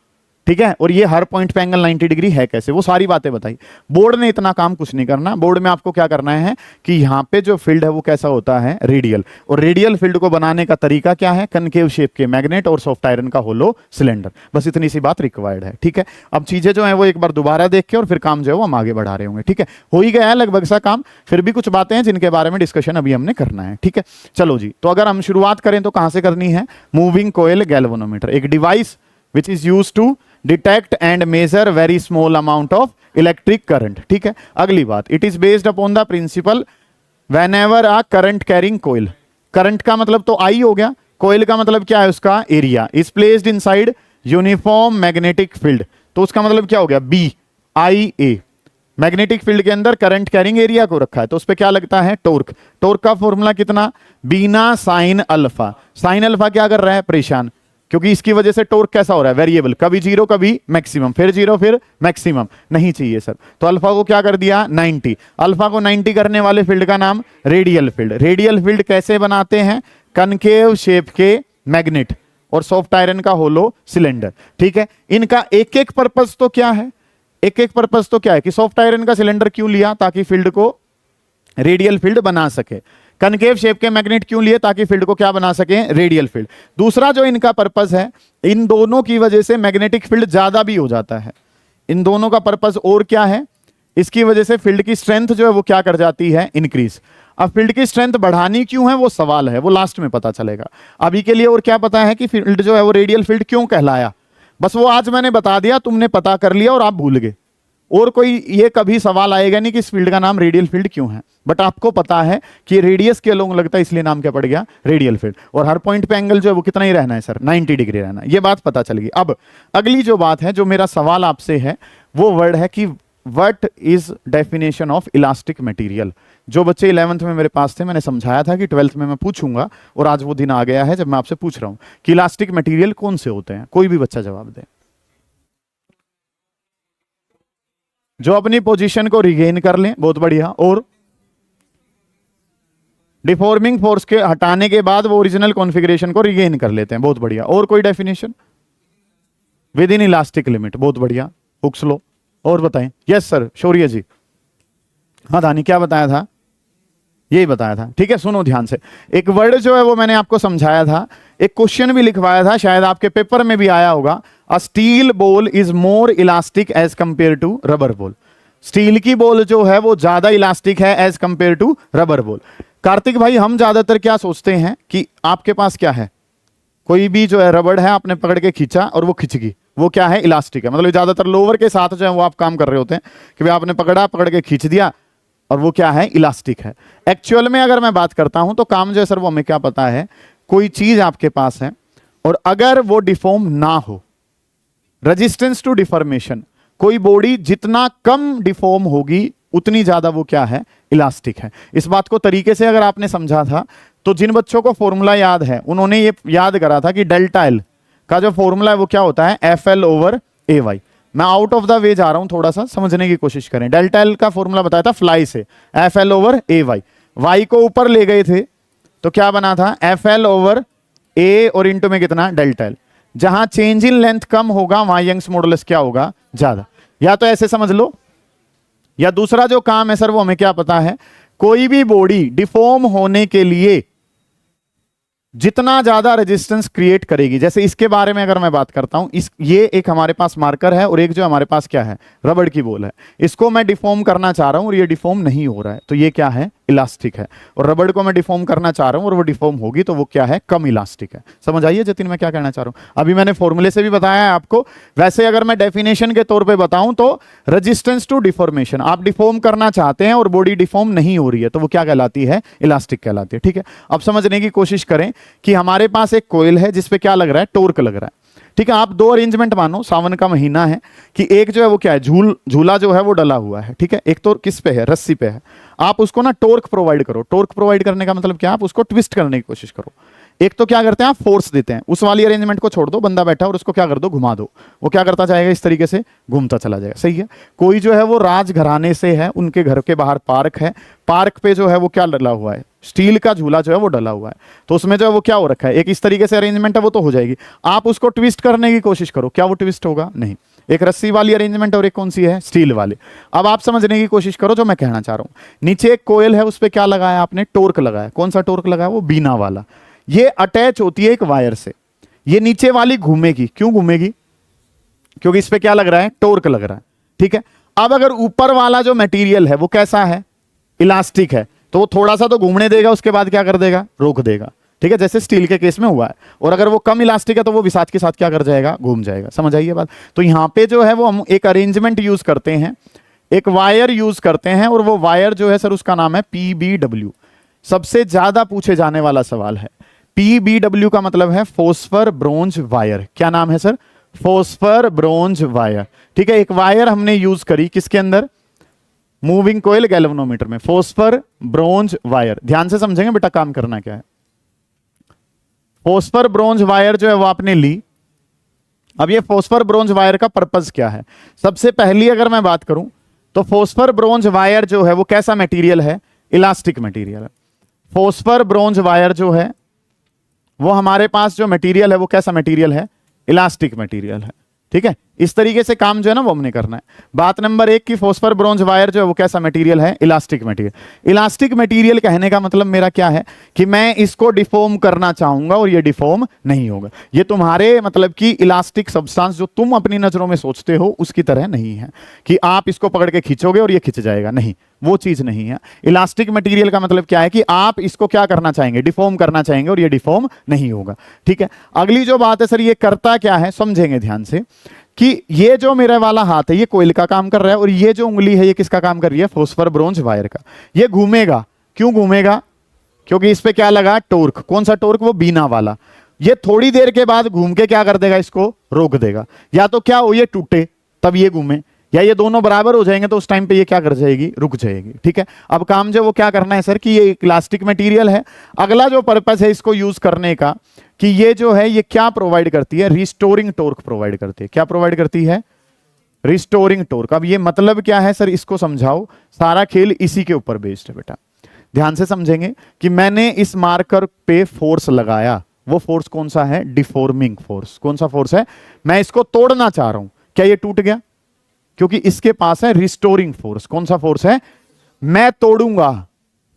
ठीक है, और ये हर पॉइंट पे एंगल 90 डिग्री है कैसे, वो सारी बातें बताई। बोर्ड ने इतना काम कुछ नहीं करना। बोर्ड में आपको क्या करना है कि यहाँ पे जो फील्ड है वो कैसा होता है, रेडियल। और रेडियल फील्ड को बनाने का तरीका क्या है, कनकेव शेप के मैग्नेट और सॉफ्ट आयरन का होलो सिलेंडर। बस इतनी सी बात रिक्वायर्ड है। ठीक है, अब चीजें जो है वो एक बार दोबारा देख के और फिर काम जो है वो हम आगे बढ़ा रहे होंगे। ठीक है, हो ही गया है लगभग सा काम, फिर भी कुछ बातें हैं जिनके बारे में डिस्कशन अभी हमने करना है। ठीक है, चलो जी। तो अगर हम शुरुआत करें तो कहां से करनी है, मूविंग कोयल गैल्वेनोमीटर, एक device which is use to detect and measure very small amount of electric current. ठीक है, अगली बात, it is based upon the principle whenever a current carrying coil. Current का मतलब तो आई हो गया, कोयल का मतलब क्या है, उसका area. Is placed inside uniform magnetic field, तो उसका मतलब क्या हो गया, B I A. Magnetic field के अंदर करंट कैरिंग एरिया को रखा है तो उस पर क्या लगता है, टॉर्क। टॉर्क का फॉर्मूला कितना, बीना साइन अल्फा। साइन अल्फा क्या कर रहा है, परेशान, क्योंकि इसकी वजह से टॉर्क कैसा हो रहा है, वेरिएबल, कभी जीरो कभी मैक्सिमम, फिर जीरो फिर मैक्सिमम, नहीं चाहिए सर। तो अल्फा को क्या कर दिया, 90। अल्फा को 90 करने वाले फील्ड का नाम रेडियल फील्ड। रेडियल फील्ड कैसे बनाते हैं, कनकेव शेप के मैग्नेट और सॉफ्ट आयरन का होलो सिलेंडर। ठीक है, इनका एक एक पर्पस तो क्या है, एक एक पर्पस तो क्या है कि सॉफ्ट आयरन का सिलेंडर क्यों लिया, ताकि फील्ड को रेडियल फील्ड बना सके। कनकेव शेप के मैग्नेट क्यों लिए, ताकि फील्ड को क्या बना सके, रेडियल फील्ड। दूसरा जो इनका पर्पस है, इन दोनों की वजह से मैग्नेटिक फील्ड ज्यादा भी हो जाता है। इन दोनों का पर्पस और क्या है, इसकी वजह से फील्ड की स्ट्रेंथ जो है वो क्या कर जाती है, इंक्रीज। अब फील्ड की स्ट्रेंथ बढ़ानी क्यों है वो सवाल है, वो लास्ट में पता चलेगा। अभी के लिए और क्या पता है कि फील्ड जो है वो रेडियल फील्ड क्यों कहलाया, बस वो आज मैंने बता दिया, तुमने पता कर लिया और आप भूल गए। और कोई ये कभी सवाल आएगा नहीं कि इस फील्ड का नाम रेडियल फील्ड क्यों है, बट आपको पता है कि रेडियस के अलोंग लगता है, इसलिए नाम क्या पड़ गया, रेडियल फील्ड। और हर पॉइंट पे एंगल जो है वो कितना ही रहना है सर, 90 डिग्री रहना है। ये बात पता चल गई। अब अगली जो बात है, जो मेरा सवाल आपसे है, वो वर्ड है कि what is definition of elastic material. जो बच्चे 11th में मेरे पास थे, मैंने समझाया था कि 12th में मैं पूछूंगा, और आज वो दिन आ गया है जब मैं आपसे पूछ रहा हूं कि इलास्टिक मटेरियल कौन से होते हैं। कोई भी बच्चा जवाब दे। जो अपनी पोजीशन को रिगेन कर लें, बहुत बढ़िया। और डिफॉर्मिंग फोर्स के हटाने के बाद वो ओरिजिनल कॉन्फ़िगरेशन को रिगेन कर लेते हैं, बहुत बढ़िया। और कोई definition, with in elastic limit, बहुत बढ़िया। हुक्स लो, और बताएं। यस सर, शौर्य जी। हाँ दानी, क्या बताया था? यही बताया था। ठीक है, सुनो ध्यान से। एक वर्ड जो है वो मैंने आपको समझाया था, एक क्वेश्चन भी लिखवाया था, शायद आपके पेपर में भी आया होगा। A steel ball is more elastic as compare to rubber ball. Steel की बॉल जो है वो ज्यादा इलास्टिक है as compare to rubber ball. Kartik भाई, हम ज्यादातर क्या सोचते हैं कि आपके पास क्या है, कोई भी जो है रबड़ है, आपने पकड़ के खींचा और वो खिंच गई, वो क्या है? इलास्टिक है। मतलब ज्यादातर लोअर के साथ जो है वो आप काम कर रहे होते हैं कि भाई आपने पकड़ा, पकड़ के खींच दिया, और वो क्या है? इलास्टिक है। एक्चुअल में अगर मैं बात करता हूं तो काम जो है सर वो हमें क्या पता है, कोई चीज आपके पास है और अगर वो डिफॉर्म ना हो, रेजिस्टेंस टू डिफॉर्मेशन, कोई बॉडी जितना कम डिफॉर्म होगी उतनी ज्यादा वो क्या है? इलास्टिक है। इस बात को तरीके से अगर आपने समझा था तो जिन बच्चों को फॉर्मूला याद है उन्होंने ये याद करा था कि डेल्टा एल का जो फॉर्मूला है वो क्या होता है? एफ एल ओवर ए वाई। मैं आउट ऑफ द वे जा रहा हूं, थोड़ा सा समझने की कोशिश करें। डेल्टा एल का फॉर्मूला बताया था फ्लाई से, एफ एल ओवर ए वाई। वाई को ऊपर ले गए थे तो क्या बना था? एफ एल ओवर ए और इंटू में कितना? Delta L. जहां चेंज इन लेंथ कम होगा वहां यंग्स मॉडुलस क्या होगा? ज्यादा। या तो ऐसे समझ लो, या दूसरा जो काम है सर वो हमें क्या पता है, कोई भी बॉडी डिफॉर्म होने के लिए जितना ज्यादा रेजिस्टेंस क्रिएट करेगी, जैसे इसके बारे में अगर मैं बात करता हूं, ये एक हमारे पास मार्कर है और एक जो हमारे पास क्या है? रबड़ की बॉल है। इसको मैं डिफॉर्म करना चाह रहा हूं और ये डिफॉर्म नहीं हो रहा है, तो ये क्या है? इलास्टिक है। और रबड़ को मैं डिफॉर्म करना चाह रहा हूं और वो डिफॉर्म होगी तो वो क्या है? कम इलास्टिक है। समझ आइए जतिन मैं क्या कहना चाह रहा हूं? अभी मैंने फॉर्मूले से भी बताया है आपको। वैसे अगर मैं डेफिनेशन के तौर पे बताऊं तो रेजिस्टेंस टू डिफॉर्मेशन, आप डिफॉर्म करना चाहते हैं और बॉडी डिफॉर्म नहीं हो रही है तो वो क्या कहलाती है? इलास्टिक कहलाती है। ठीक है, अब समझने की कोशिश करें कि हमारे पास एक कोयल है जिसपे क्या लग रहा है? टॉर्क लग रहा है। ठीक है, आप दो अरेंजमेंट मानो, सावन का महीना है कि एक जो है वो क्या है? झूला जो है वो डला हुआ है। ठीक है, एक तो किस पे है? रस्सी पे है। आप उसको ना टॉर्क प्रोवाइड करो। टॉर्क प्रोवाइड करने का मतलब क्या? आप उसको ट्विस्ट करने की कोशिश करो। एक तो क्या करते हैं आप? फोर्स देते हैं। उस वाली अरेंजमेंट को छोड़ दो, बंदा बैठा और उसको क्या कर दो? घुमा दो। वो क्या करता जाएगा? इस तरीके से घूमता चला जाएगा। सही है। कोई जो है वो राजघराने से है, उनके घर के बाहर पार्क है, पार्क पे जो है वो क्या डला हुआ है? स्टील का झूला जो है वो डला हुआ है, तो उसमें जो है वो क्या हो रखा है? एक इस तरीके से अरेंजमेंट है, वो तो हो जाएगी। आप उसको ट्विस्ट करने की कोशिश करो, क्या वो ट्विस्ट होगा? नहीं। एक रस्सी वाली अरेंजमेंट और एक कौन सी है? स्टील वाली। अब आप समझने की कोशिश करो जो मैं कहना चाह रहा हूं। नीचे एक कोयल है, उस पर क्या लगाया आपने? टॉर्क लगाया। कौन सा टॉर्क लगाया? वो बीना वाला। ये अटैच होती है एक वायर से। ये नीचे वाली घूमेगी। क्यों घूमेगी? क्योंकि इस पे क्या लग रहा है? टॉर्क लग रहा है। ठीक है, अब अगर ऊपर वाला जो मटेरियल है वो कैसा है? इलास्टिक है, तो वो थोड़ा सा तो घूमने देगा, उसके बाद क्या कर देगा? रोक देगा। ठीक है, जैसे स्टील के केस में हुआ है। और अगर वो कम इलास्टिक है तो वो भी साथ के साथ क्या कर जाएगा? घूम जाएगा। समझ आइए बात? तो यहां पे जो है वो हम एक अरेंजमेंट यूज करते हैं, एक वायर यूज करते हैं, और वो वायर जो है सर उसका नाम है पीबीडब्ल्यू। सबसे ज्यादा पूछे जाने वाला सवाल है। पीबीडब्ल्यू का मतलब है फॉस्फर ब्रोंज वायर। क्या नाम है सर? Phosphor bronze wire. ठीक है, एक वायर हमने यूज करी किसके अंदर? मूविंग कोयल गैल्वेनोमीटर में। फॉस्फर ब्रोंज वायर, ध्यान से समझेंगे बेटा काम करना क्या है। फॉस्फर ब्रोंज वायर जो है वो आपने ली। अब ये फॉस्फर ब्रोंज वायर का पर्पस क्या है? सबसे पहली अगर मैं बात करूं तो फॉस्फर ब्रोंज वायर जो है वो कैसा मटेरियल है? इलास्टिक मटेरियल है। फॉस्फर ब्रोंज वायर जो है वो हमारे पास जो मटेरियल है वो कैसा मटेरियल है? इलास्टिक मटेरियल है। ठीक है, इस तरीके से काम जो है ना वो हमने करना है। बात नंबर एक की फॉस्फर ब्रोंज वायर जो है वो कैसा मटेरियल है? Elastic material. इलास्टिक मटेरियल कहने का मतलब मेरा क्या है कि मैं इसको डिफॉर्म करना चाहूंगा और ये डिफॉर्म नहीं होगा। ये तुम्हारे मतलब कि इलास्टिक सब्सटेंस जो तुम अपनी नजरों में सोचते हो उसकी तरह नहीं है कि आप इसको पकड़ के खींचोगे और ये खिंच जाएगा। नहीं, वो चीज नहीं है। इलास्टिक मटेरियल का मतलब क्या है कि आप इसको क्या करना चाहेंगे? डिफॉर्म करना चाहेंगे और ये डिफॉर्म नहीं होगा। ठीक है, अगली जो बात है सर ये करता क्या है? समझेंगे ध्यान से कि ये जो मेरा वाला हाथ है ये कोयल का काम कर रहा है और ये जो उंगली है ये किसका काम कर रही है? फॉस्फर ब्रोंज वायर का। ये घूमेगा। क्यों घूमेगा? क्योंकि इस पे क्या लगा? टॉर्क। कौन सा टॉर्क? वो बीना वाला। ये थोड़ी देर के बाद घूम के क्या कर देगा? इसको रोक देगा। या तो क्या हो, ये टूटे तब ये घूमे, या ये दोनों बराबर हो जाएंगे तो उस टाइम पे ये क्या कर जाएगी? रुक जाएगी। ठीक है, अब काम जो वो क्या करना है सर कि ये इलास्टिक मटेरियल है। अगला जो पर्पस है इसको यूज करने का कि ये जो है ये क्या प्रोवाइड करती है? रिस्टोरिंग टॉर्क प्रोवाइड करती है। क्या प्रोवाइड करती है? Restoring torque. अब ये मतलब क्या है सर? इसको समझाओ। सारा खेल इसी के ऊपर बेस्ड है बेटा। ध्यान से समझेंगे कि मैंने इस मार्कर पे फोर्स लगाया। वो फोर्स कौन सा है? Deforming force. कौन सा फोर्स है? मैं इसको तोड़ना चाह रहा हूं। क्या ये टूट गया? क्योंकि इसके पास है रिस्टोरिंग फोर्स। कौन सा फोर्स है? मैं तोड़ूंगा,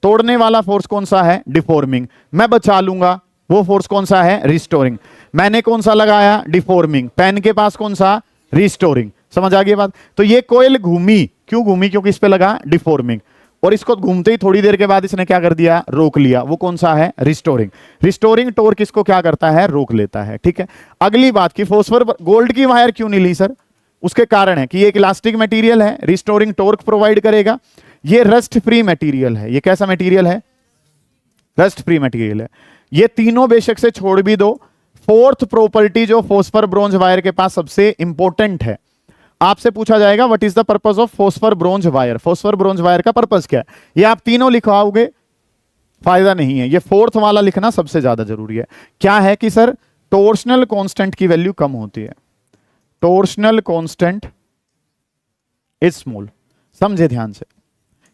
तोड़ने वाला फोर्स कौन सा है? डिफॉर्मिंग। मैं बचा लूंगा, वो फोर्स कौन सा है? रिस्टोरिंग। मैंने कौन सा लगाया? डिफॉर्मिंग। पेन के पास कौन सा? रिस्टोरिंग। समझ आ गई बात? तो ये कोयल घूमी, क्यों घूमी? क्योंकि इस पे लगा डिफॉर्मिंग, और इसको घूमते ही थोड़ी देर के बाद इसने क्या कर दिया? रोक लिया। वो कौन सा है? रिस्टोरिंग। रिस्टोरिंग टॉर्क इसको क्या करता है? रोक लेता है। ठीक है, अगली बात की फॉस्फर गोल्ड की वायर क्यों नहीं ली सर? उसके कारण है कि ये एक इलास्टिक मटेरियल है, रिस्टोरिंग टॉर्क प्रोवाइड करेगा। ये रस्ट फ्री मटेरियल है। ये कैसा मटेरियल है? रस्ट फ्री मटेरियल है। ये तीनों बेशक से छोड़ भी दो, फोर्थ प्रॉपर्टी जो फॉस्फर ब्रोंज वायर के पास सबसे इंपॉर्टेंट है, आपसे पूछा जाएगा what is the purpose of phosphor bronze wire? Phosphor bronze wire का पर्पस क्या है? ये आप तीनों लिखवाओगे फायदा नहीं है, ये फोर्थ वाला लिखना सबसे ज्यादा जरूरी है। क्या है कि सर टॉर्शनल कांस्टेंट की वैल्यू कम होती है। Torsional constant is small. समझे ध्यान से,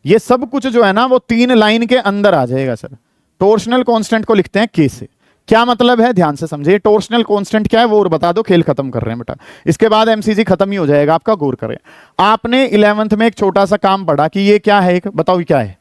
ये सब कुछ जो है ना वो 3 लाइन के अंदर आ जाएगा सर। टॉर्शनल कांस्टेंट को लिखते हैं के से। क्या मतलब है? ध्यान से समझिए। टॉर्शनल कांस्टेंट क्या है वो और बता दो, खेल खत्म कर रहे हैं बेटा। इसके बाद एमसीजी खत्म ही हो जाएगा आपका, गौर करें। आपने 11th में एक छोटा सा काम पढ़ा कि ये क्या है, एक बताओ ये क्या है?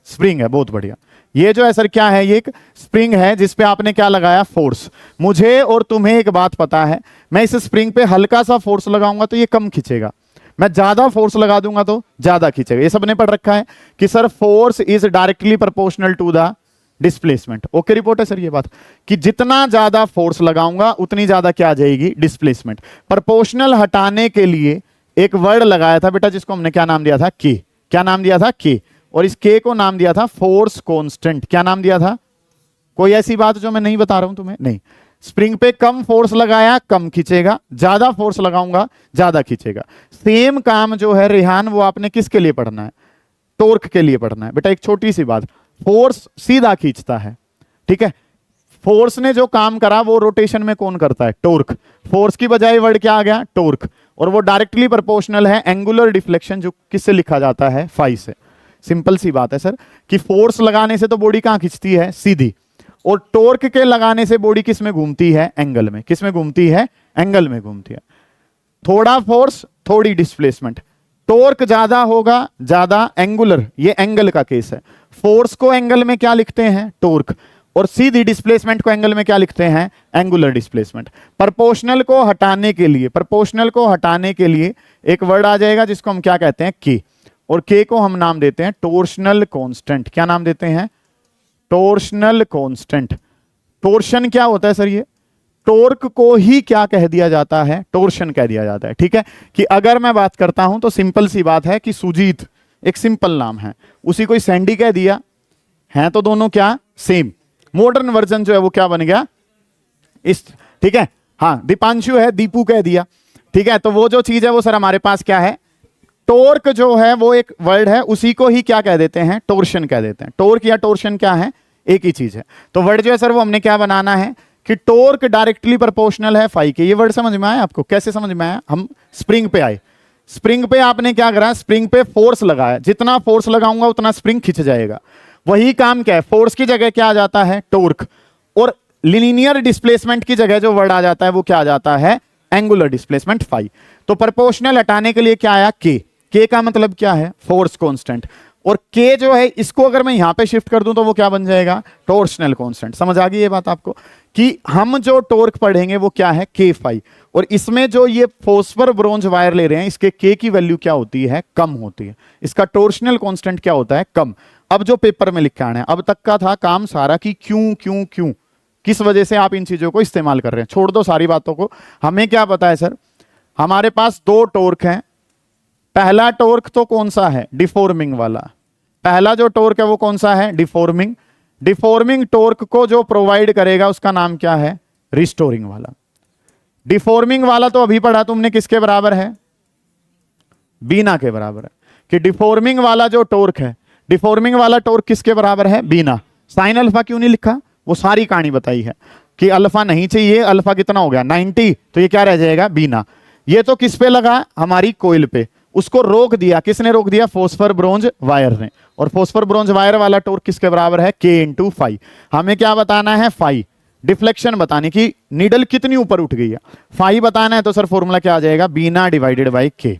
स्प्रिंग है। बहुत बढ़िया। ये जो है सर क्या है? ये एक स्प्रिंग है जिसपे आपने क्या लगाया? फोर्स। मुझे और तुम्हें एक बात पता है, मैं इस स्प्रिंग पे हल्का सा फोर्स लगाऊंगा तो ये कम खींचेगा, मैं ज्यादा फोर्स लगा दूंगा तो ज्यादा खींचेगा। ये सबने पढ़ रखा है कि sir force is directly proportional to the displacement. Okay report है सर ये बात, कि जितना ज्यादा फोर्स लगाऊंगा उतनी ज्यादा क्या आ जाएगी? डिस्प्लेसमेंट। प्रोपोर्शनल हटाने के लिए एक वर्ड लगाया था बेटा जिसको हमने क्या नाम दिया था? के। क्या नाम दिया था? के। और इस के को नाम दिया था फोर्स कांस्टेंट। क्या नाम दिया था? कोई ऐसी बात जो मैं नहीं बता रहा हूं तुम्हें? नहीं। स्प्रिंग पे कम फोर्स लगाया कम खींचेगा, ज्यादा फोर्स लगाऊंगा ज्यादा खींचेगा। सेम काम जो है रेहान वो आपने किसके लिए पढ़ना है? टॉर्क के लिए पढ़ना है बेटा। एक छोटी सी बात, फोर्स सीधा खींचता है, ठीक है। फोर्स ने जो काम करा वो रोटेशन में कौन करता है? टॉर्क। फोर्स की बजाय वर्ड क्या आ गया? टॉर्क। और वो डायरेक्टली प्रोपोर्शनल है एंगुलर डिफ्लेक्शन, जो किससे लिखा जाता है? फाई से। सिंपल सी बात है सर कि फोर्स लगाने से तो बॉडी कहां खींचती है? सीधी। और टॉर्क के लगाने से बॉडी किस में घूमती है? एंगल में। किस में घूमती है? एंगल में घूमती है। थोड़ा फोर्स थोड़ी डिस्प्लेसमेंट। टॉर्क ज्यादा होगा ज्यादा एंगुलर, ये एंगल का केस है। फोर्स को एंगल में क्या लिखते हैं? टॉर्क। और सीधी डिस्प्लेसमेंट को एंगल में क्या लिखते हैं? Angular displacement. प्रोपोर्शनल को हटाने के लिए, प्रोपोर्शनल को हटाने के लिए एक वर्ड आ जाएगा जिसको हम क्या कहते हैं? के। और के को हम नाम देते हैं टॉर्शनल कांस्टेंट। क्या नाम देते हैं? Torsional constant. टॉर्शन क्या होता है सर? ये टॉर्क को ही क्या कह दिया जाता है? टॉर्शन कह दिया जाता है। ठीक है, कि अगर मैं बात करता हूं तो सिंपल सी बात है कि सुजीत एक सिंपल नाम है, उसी को सैंडी कह दिया, हैं तो दोनों क्या? सेम। मॉडर्न वर्जन जो है वो क्या बन गया? इस, ठीक है। हाँ, दीपांशु है, दीपू कह दिया, ठीक है। तो वो जो चीज है वो सर हमारे पास क्या है? टॉर्क जो है वो एक वर्ड है, उसी को ही क्या कह देते हैं? टॉर्शन कह देते हैं। टॉर्क या टॉर्शन क्या है? एक ही चीज है। तो वर्ड जो है सर वो हमने क्या बनाना है कि टॉर्क डायरेक्टली प्रोपोर्शनल है फाई के। ये वर्ड समझ में आया आपको? कैसे समझ में आया? हम स्प्रिंग पे आए। स्प्रिंग पे आपने क्या करा? स्प्रिंग पे फोर्स लगाया, जितना फोर्स लगाऊंगा उतना स्प्रिंग खिंच जाएगा। वही काम क्या है? फोर्स की जगह क्या आ जाता है? टॉर्क। और लीनियर डिस्प्लेसमेंट की जगह जो वर्ड आ जाता है वो क्या आ जाता है? Angular displacement phi. तो प्रोपोर्शनल हटाने के लिए क्या आया? के। के का मतलब क्या है? Force constant. और के जो है इसको अगर मैं यहां पे शिफ्ट कर दूं तो वो क्या बन जाएगा? Torsional constant. समझ आ गई ये बात आपको कि हम जो टॉर्क पढ़ेंगे वो क्या है? के फाई। और इसमें जो ये फॉस्फर ब्रोंज वायर ले रहे हैं इसके के की वैल्यू क्या होती है? कम होती है। इसका टॉर्शनल कांस्टेंट क्या होता है? कम। अब जो पेपर में लिखा है, अब तक का था काम सारा कि क्यों क्यों क्यों, किस वजह से आप इन चीजों को इस्तेमाल कर रहे हैं। छोड़ दो सारी बातों को, हमें क्या पता है सर? हमारे पास 2 टॉर्क हैं। पहला टॉर्क तो कौन सा है? डिफॉर्मिंग वाला। पहला जो टॉर्क है वो कौन सा है? डिफॉर्मिंग। डिफॉर्मिंग टॉर्क को जो प्रोवाइड करेगा उसका नाम क्या है? रिस्टोरिंग वाला। डिफॉर्मिंग वाला तो अभी पढ़ा तुमने, किसके बराबर है? बीना के बराबर है। कि डिफॉर्मिंग वाला जो टॉर्क है, डिफॉर्मिंग वाला टॉर्क किसके बराबर है? बीना। साइन अल्फा क्यों नहीं लिखा? वो सारी कहानी बताई है कि अल्फा नहीं चाहिए, अल्फा कितना हो गया? 90, तो ये क्या रह जाएगा? बीना। ये तो किस पे लगा? हमारी कोयल पे। उसको रोक दिया, किसने रोक दिया? फॉस्फर ब्रोंज वायर ने। और फॉस्फर ब्रोंज वायर वाला टॉर्क किसके बराबर है? के इंटू फाई। हमें क्या बताना है? फाई। डिफ्लेक्शन बताने की, नीडल कितनी ऊपर उठ गई है, फाई बताना है। तो सर फॉर्मूला क्या आ जाएगा? बीना डिवाइडेड बाई के।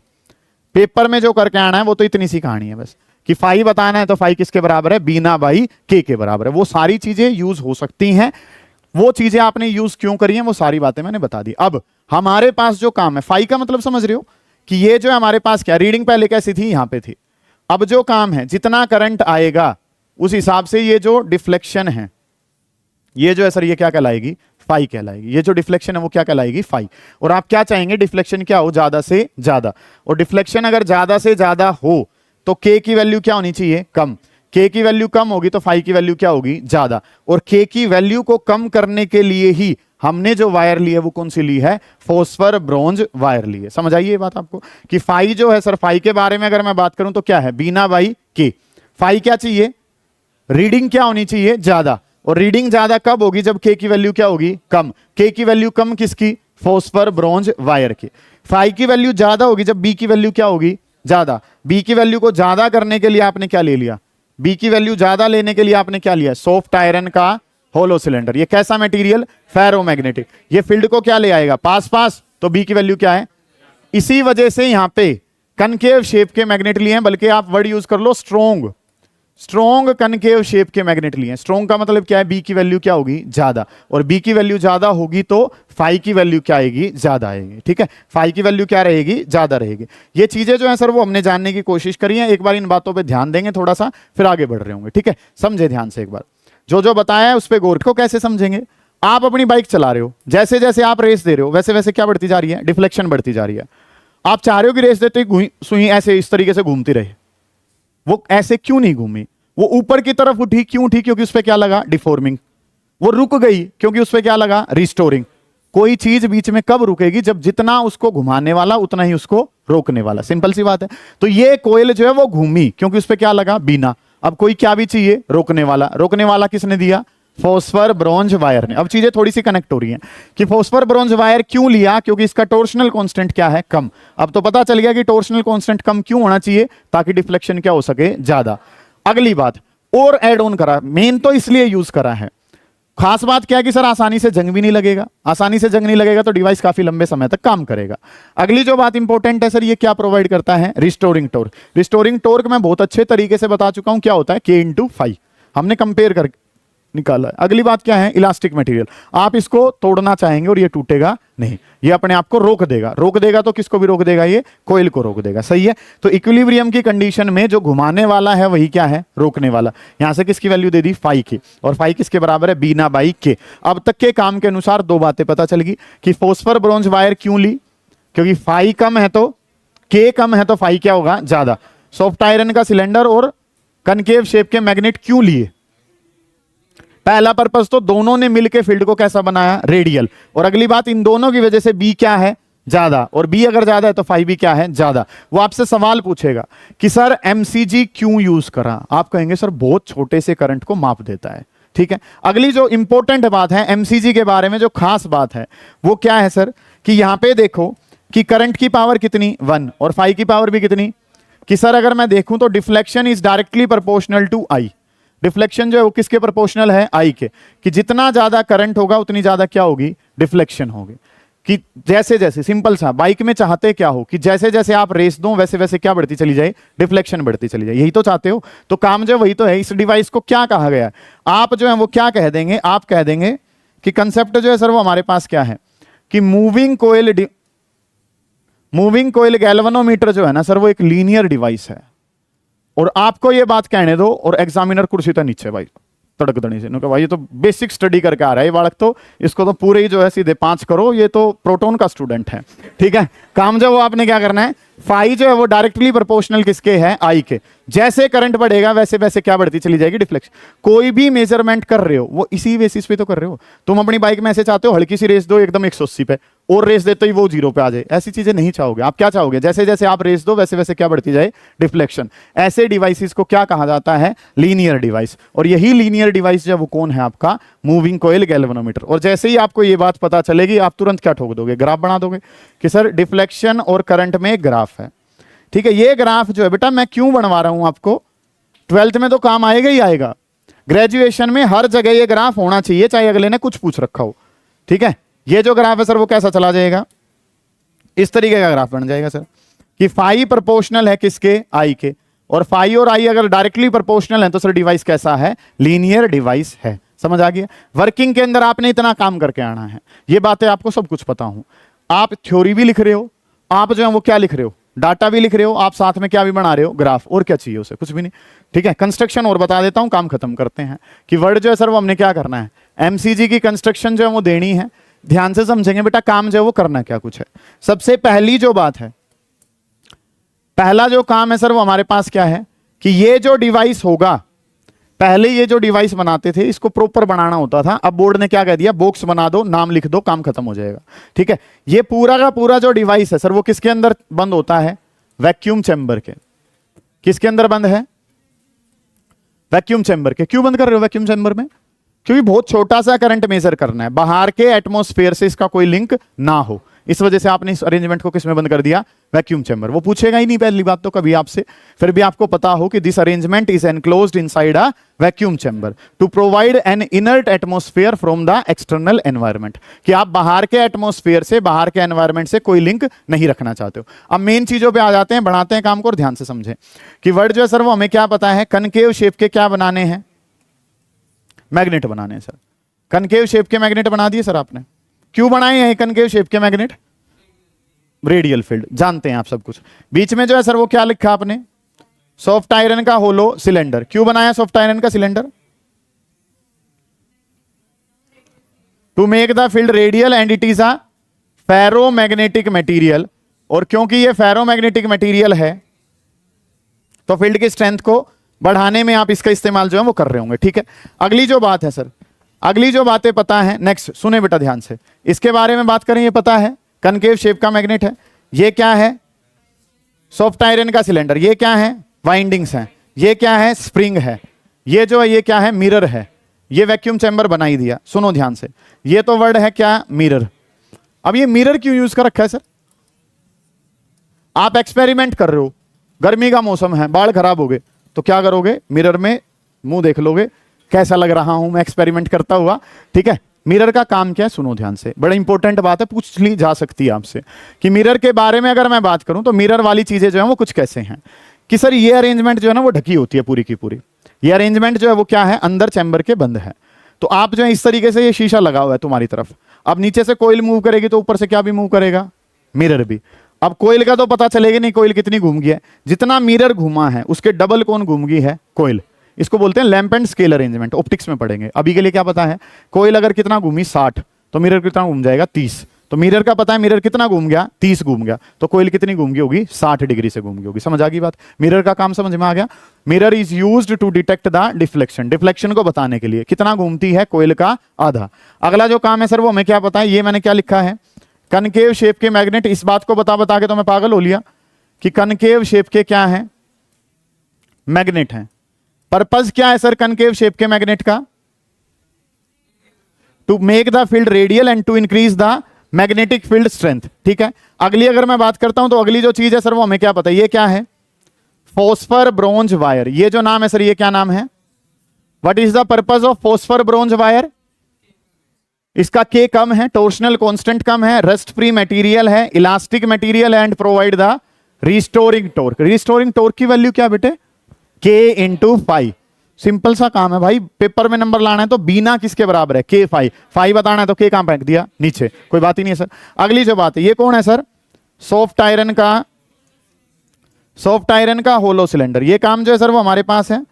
पेपर में जो करके आना है वो तो इतनी सी कहानी है बस, कि फाई बताना है तो फाई किसके बराबर है, बीना बाई के बराबर है। वो सारी चीजें यूज हो सकती हैं, वो चीजें आपने यूज क्यों करी हैं वो सारी बातें मैंने बता दी। अब हमारे पास जो काम है, फाई का मतलब समझ रहे हो कि ये जो है हमारे पास क्या, रीडिंग पहले कैसी थी, यहां पे थी। अब जो काम है, जितना करंट आएगा उस हिसाब से ये जो डिफ्लेक्शन है, ये जो है सर ये क्या कहलाएगी, फाई कहलाएगी। ये जो डिफ्लेक्शन है वो क्या कहलाएगी, फाई। और आप क्या चाहेंगे, डिफ्लेक्शन क्या हो, ज्यादा से ज्यादा। और डिफ्लेक्शन अगर ज्यादा से ज्यादा हो तो के की वैल्यू क्या होनी चाहिए, कम। के की वैल्यू कम होगी तो फाई की वैल्यू क्या होगी, ज्यादा। और के की वैल्यू को कम करने के लिए ही हमने जो वायर ली है वो कौन सी ली है, फॉस्फर ब्रोंज वायर ली है। समझ आइए ये बात आपको, कि फाई जो है सर, फाई के बारे में अगर मैं बात करूं तो क्या है, बीना बाई के। फाई क्या चाहिए, रीडिंग क्या होनी चाहिए, ज्यादा। और रीडिंग ज्यादा कब होगी, जब के की वैल्यू क्या होगी, कम। के की वैल्यू कम किसकी, फॉस्फर ब्रोंज वायर की। फाई की वैल्यू ज्यादा होगी जब बी की वैल्यू क्या होगी, ज्यादा। बी की वैल्यू को ज्यादा करने के लिए आपने क्या ले लिया, बी की वैल्यू ज्यादा लेने के लिए आपने क्या लिया, सॉफ्ट आयरन का होलो सिलेंडर। ये कैसा मटेरियल, फेरोमैग्नेटिक। ये फील्ड को क्या ले आएगा, पास पास, तो बी की वैल्यू क्या है। इसी वजह से यहां पे कनकेव शेप के मैग्नेट लिए हैं, बल्कि आप वर्ड यूज कर लो स्ट्रोंग, स्ट्रोंग कनकेव शेप के मैग्नेट लिए हैं। स्ट्रोंग का मतलब क्या है, बी की वैल्यू क्या होगी, ज्यादा। और बी की वैल्यू ज्यादा होगी तो फाई की वैल्यू क्या आएगी, ज्यादा आएगी। ठीक है, फाई की वैल्यू क्या रहेगी, ज्यादा रहेगी। ये चीजें जो है सर वो हमने जानने की कोशिश करी है। एक बार इन बातों पे ध्यान देंगे थोड़ा सा, फिर आगे बढ़ रहे होंगे। ठीक है, समझे ध्यान से एक बार, जो जो बताया है उस पर गौर। को कैसे समझेंगे, आप अपनी बाइक चला रहे हो, जैसे जैसे आप रेस दे रहे हो वैसे वैसे क्या बढ़ती जा रही है, डिफ्लेक्शन बढ़ती जा रही है। आप चाह रहे हो कि रेस देते सुई ऐसे इस तरीके से घूमती रहे, वो ऐसे क्यों नहीं घूमी, वो ऊपर की तरफ उठी, क्यों उठी, क्योंकि उस पर क्या लगा, डिफॉर्मिंग। वो रुक गई क्योंकि उस पर क्या लगा, रिस्टोरिंग। कोई चीज बीच में कब रुकेगी, जब जितना उसको घुमाने वाला उतना ही उसको रोकने वाला। सिंपल सी बात है। तो ये कोयल जो है वो घूमी क्योंकि उस पर क्या लगा, बीना। अब कोई क्या भी चाहिए, रोकने वाला। रोकने वाला किसने दिया, फॉस्फर ब्रोंज वायर ने। अब चीजें थोड़ी सी कनेक्ट हो रही हैं कि फॉस्फर ब्रोंज वायर क्यों लिया, क्योंकि इसका टॉर्शनल कांस्टेंट क्या है, कम। अब तो पता चल गया कि टॉर्शनल कांस्टेंट कम क्यों होना चाहिए, ताकि डिफ्लेक्शन क्या हो सके, ज्यादा। अगली बात, और एड ऑन करा, मेन तो इसलिए यूज करा है। खास बात क्या है कि सर आसानी से जंग भी नहीं लगेगा। आसानी से जंग नहीं लगेगा तो डिवाइस काफी लंबे समय तक काम करेगा। अगली जो बात इंपॉर्टेंट है सर, ये क्या प्रोवाइड करता है, रिस्टोरिंग टॉर्क। रिस्टोरिंग टॉर्क मैं बहुत अच्छे तरीके से बता चुका हूं, क्या होता है, के इंटू फाई। हमने कंपेयर कर निकाला है। अगली बात क्या है, इलास्टिक मटेरियल। आप इसको तोड़ना चाहेंगे और ये टूटेगा नहीं, ये अपने आप को रोक देगा। रोक देगा तो किसको भी रोक देगा, ये कोयल को रोक देगा। सही है। तो इक्विलिब्रियम की कंडीशन में जो घुमाने वाला है वही क्या है, रोकने वाला। यहां से किसकी वैल्यू दे दी, फाई की। और फाई किसके बराबर है, बीना बाई के। अब तक के काम के अनुसार दो बातें पता चल गई कि फॉस्फर ब्रोंज वायर क्यों ली, क्योंकि फाई कम है तो के कम है तो फाई क्या होगा, ज्यादा। सॉफ्ट आयरन का सिलेंडर और कनकेव शेप के मैग्नेट क्यों लिए, पहला पर्पस तो दोनों ने मिलकर फील्ड को कैसा बनाया, रेडियल। और अगली बात, इन दोनों की वजह से बी क्या है, ज्यादा। और बी अगर ज्यादा है तो फाई भी क्या है, ज्यादा। वो आपसे सवाल पूछेगा कि सर एमसीजी क्यों यूज करा, आप कहेंगे सर बहुत छोटे से करंट को माप देता है। ठीक है, अगली जो इंपॉर्टेंट बात है एमसीजी के बारे में, जो खास बात है वो क्या है सर, कि यहां पे देखो कि करंट की पावर कितनी, 1, और फाई की पावर भी कितनी, कि सर अगर मैं देखूं तो deflection is directly proportional to I. Deflection जो है वो किसके प्रोपोर्शनल है, आई के। कि जितना ज्यादा करंट होगा उतनी ज्यादा क्या होगी, डिफ्लेक्शन होगी। कि जैसे जैसे, सिंपल सा, बाइक में चाहते क्या हो कि जैसे जैसे आप रेस दो वैसे वैसे क्या बढ़ती चली जाए, डिफ्लेक्शन बढ़ती चली जाए। यही तो चाहते हो। तो काम जो वही तो है। इस डिवाइस को क्या कहा गया है, आप जो है वो क्या कह देंगे, आप कह देंगे कि कंसेप्ट जो है सर वो हमारे पास क्या है, कि मूविंग कोयल गैल्वेनोमीटर जो है ना सर, वो एक लीनियर डिवाइस है। और आपको ये बात कहने दो, और एग्जामिनर कुर्सी तो नीचे भाई तड़क दड़ी से, भाई ये तो बेसिक स्टडी करके आ रहा है ये बालक, तो इसको तो पूरे ही जो है सीधे 5 करो, ये तो प्रोटॉन का स्टूडेंट है। ठीक है, काम जो वो आपने क्या करना है, फाई जो है वो डायरेक्टली प्रोपोर्शनल किसके है, आई के। जैसे करंट बढ़ेगा वैसे वैसे क्या बढ़ती चली जाएगी, डिफ्लेक्शन। कोई भी मेजरमेंट कर रहे हो वो इसी बेसिस पे तो कर रहे हो। तुम अपनी बाइक में ऐसे चाहते हो हल्की सी रेस दो एकदम 180 पे, और रेस देते ही वो 0 पे आ जाए, ऐसी चीजें नहीं चाहोगे। आप क्या चाहोगे, जैसे जैसे आप रेस दो वैसे वैसे क्या बढ़ती जाए, डिफ्लेक्शन। ऐसे डिवाइसेस को क्या कहा जाता है, लीनियर डिवाइस। और यही लीनियर डिवाइस जो वो कौन है, आपका मूविंग कोयल गैल्वेनोमीटर। और जैसे ही आपको ये बात पता चलेगी आप तुरंत क्या ठोक दोगे, ग्राफ बना दोगे कि सर डिफ्लेक्शन और करंट में ग्राफ है। ठीक है, ये ग्राफ जो है बेटा मैं क्यों बनवा रहा हूं आपको, 12th में तो काम आएगा ही आएगा, ग्रेजुएशन में हर जगह ये ग्राफ होना चाहिए, चाहे अगले ने कुछ पूछ रखा हो। ठीक है, ये जो ग्राफ है सर वो कैसा चला जाएगा, इस तरीके का ग्राफ बन जाएगा सर। कि फाई प्रोपोर्शनल है किसके, आई के, और फाई और आई अगर डायरेक्टली प्रोपोर्शनल है तो सर डिवाइस कैसा है, लीनियर डिवाइस है। समझ आ गया। वर्किंग के अंदर आपने इतना काम करके आना है, ये बातें आपको सब कुछ पता हो। आप थ्योरी भी लिख रहे हो, आप जो है वो क्या लिख रहे हो, डाटा भी लिख रहे हो, आप साथ में क्या भी बना रहे हो, ग्राफ, और क्या चाहिए उसे, कुछ भी नहीं। ठीक है, कंस्ट्रक्शन और बता देता हूं, काम खत्म करते हैं। कि वर्ड जो है सर वो हमने क्या करना है, एमसीजी की कंस्ट्रक्शन जो है वो देनी है, ध्यान से समझेंगे बेटा, काम जो है वो करना क्या कुछ है। सबसे पहली जो बात है, पहला जो काम है सर वो हमारे पास क्या है, कि ये जो डिवाइस होगा, पहले ये जो डिवाइस बनाते थे इसको प्रॉपर बनाना होता था, अब बोर्ड ने क्या कह दिया, बॉक्स बना दो, नाम लिख दो, काम खत्म हो जाएगा। ठीक है, ये पूरा का पूरा जो डिवाइस है सर वो किसके अंदर बंद होता है, वैक्यूम चैम्बर के। किसके अंदर बंद है, वैक्यूम चैम्बर के। क्यों बंद कर रहे हो वैक्यूम चैम्बर में, क्योंकि बहुत छोटा सा करंट मेजर करना है, बाहर के एटमॉस्फेयर से इसका कोई लिंक ना हो, इस वजह से आपने इस अरेंजमेंट को किस में बंद कर दिया, वैक्यूम चैम्बर। वो पूछेगा ही नहीं पहली बात तो कभी आपसे, फिर भी आपको पता हो कि this arrangement is enclosed inside a vacuum chamber to provide an inert atmosphere from the external environment, कि आप बाहर के एटमॉस्फेयर से, बाहर के एनवायरनमेंट से कोई लिंक नहीं रखना चाहते हो। अब मेन चीजों पे आ जाते हैं, बढ़ाते हैं काम को, और ध्यान से समझें कि वर्ड जो है सर वो हमें क्या पता है, कनकेव शेप के क्या बनाने हैं, मैग्नेट बनाने हैं सर। कनकेव शेप के मैग्नेट बना दिए सर आपने। क्यों बनाए हैं कनकेव शेप के मैग्नेट, रेडियल फील्ड, जानते हैं आप सब कुछ। बीच में जो है सर वो क्या लिखा आपने, सॉफ्ट आयरन का होलो सिलेंडर। क्यों बनाया सॉफ्ट आयरन का cylinder, to make the field radial and it is a ferromagnetic material, और क्योंकि ये फेरोमैग्नेटिक मटेरियल है तो फील्ड की स्ट्रेंथ को बढ़ाने में आप इसका इस्तेमाल जो है वो कर रहे होंगे। ठीक है, अगली जो बात है सर, अगली जो बातें पता है, नेक्स्ट सुने बेटा ध्यान से, इसके बारे में बात करें। ये पता है कनकेव शेप का मैग्नेट है, ये क्या है, सॉफ्ट आयरन का सिलेंडर, ये क्या है, वाइंडिंग्स हैं, ये क्या है, स्प्रिंग है, ये जो है ये क्या है, मिरर है, ये वैक्यूम चैम्बर बना ही दिया। सुनो ध्यान से, ये तो वर्ड है क्या, मिरर। अब ये मिरर क्यों यूज कर रखा है सर, आप एक्सपेरिमेंट कर रहे हो, गर्मी का मौसम है, बाल खराब हो गए तो क्या करोगे, मिरर में मुंह देख लोगे, कैसा लग रहा हूं मैं एक्सपेरिमेंट करता हुआ। ठीक है, मिरर का काम क्या है, सुनो ध्यान से, बड़ा इंपॉर्टेंट बात है, पूछ ली जा सकती है आपसे कि मिरर के बारे में अगर मैं बात करूं तो मिरर वाली चीजें जो है वो कुछ कैसे हैं, कि सर ये अरेंजमेंट जो है ना वो ढकी होती है पूरी की पूरी। ये अरेंजमेंट जो है वो क्या है, अंदर चैम्बर के बंद है। तो आप जो है इस तरीके से, ये शीशा लगा हुआ है तुम्हारी तरफ, अब नीचे से कोयल मूव करेगी तो ऊपर से क्या भी मूव करेगा, मिरर भी। अब कोयल का तो पता चलेगा नहीं कोयल कितनी घूम गई है, जितना मिरर घूमा है उसके डबल कौन घूम गई है, कोयल। इसको बोलते हैं lamp and scale arrangement, optics में पढ़ेंगे। अभी के लिए क्या पता है, कोयल अगर कितना घूमी 60, तो मिरर कितना घूम जाएगा 30। तो मिरर का पता है, मिरर कितना घूम गया, 30 घूम गया, तो कोयल कितनी घूम गई होगी, 60 डिग्री से घूम गई होगी। समझ आ गई बात, मिरर का काम समझ में आ गया। Mirror is used to detect the deflection, deflection को बताने के लिए, कितना घूमती है कोयल का, आधा। अगला जो काम है सर वो हमें क्या पता है, ये मैंने क्या लिखा है, कनकेव शेप के मैग्नेट। इस बात को बता बता के तो मैं पागल हो लिया कि कनकेव शेप के क्या है, मैग्नेट हैं। पर्पस क्या है सर कनकेव शेप के मैग्नेट का, to make the field radial and to increase the magnetic field strength. ठीक है, अगली अगर मैं बात करता हूं तो अगली जो चीज है सर वो हमें क्या पता है, ये क्या है, फॉस्फर ब्रोंज वायर। ये जो नाम है सर ये क्या नाम है, what is the purpose of phosphor bronze wire, इसका के कम है, टोर्शनल कांस्टेंट कम है, रस्ट फ्री मटेरियल है, elastic material and provide the restoring torque. Restoring torque की वैल्यू क्या बेटे, के इंटू फाई। सिंपल सा काम है भाई, पेपर में नंबर लाना है तो बीना किसके बराबर है, के फाई। फाई बताना है तो के कहां फेंक दिया, नीचे, कोई बात ही नहीं है सर। अगली जो बात है, ये कौन है सर, सॉफ्ट आयरन का, सॉफ्ट आयरन का होलो सिलेंडर। ये काम जो है सर वो हमारे पास है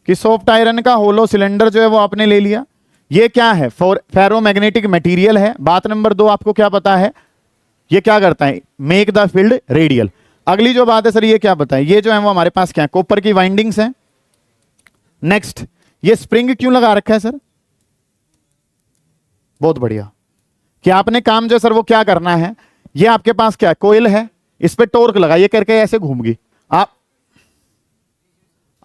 कि सॉफ्ट आयरन का होलो सिलेंडर जो है वो आपने ले लिया। ये क्या है, फेरोमैग्नेटिक मटेरियल है। बात नंबर 2 आपको क्या पता है, ये क्या करता है, मेक द फील्ड रेडियल। अगली जो बात है सर ये क्या पता है, ये जो है वो हमारे पास क्या है, कॉपर की वाइंडिंग्स हैं। नेक्स्ट, ये स्प्रिंग क्यों लगा रखा है सर, बहुत बढ़िया, कि आपने काम जो सर वो क्या करना है, ये आपके पास क्या है, कोयल है, इस पे टॉर्क लगा, ये करके ऐसे घूम गई,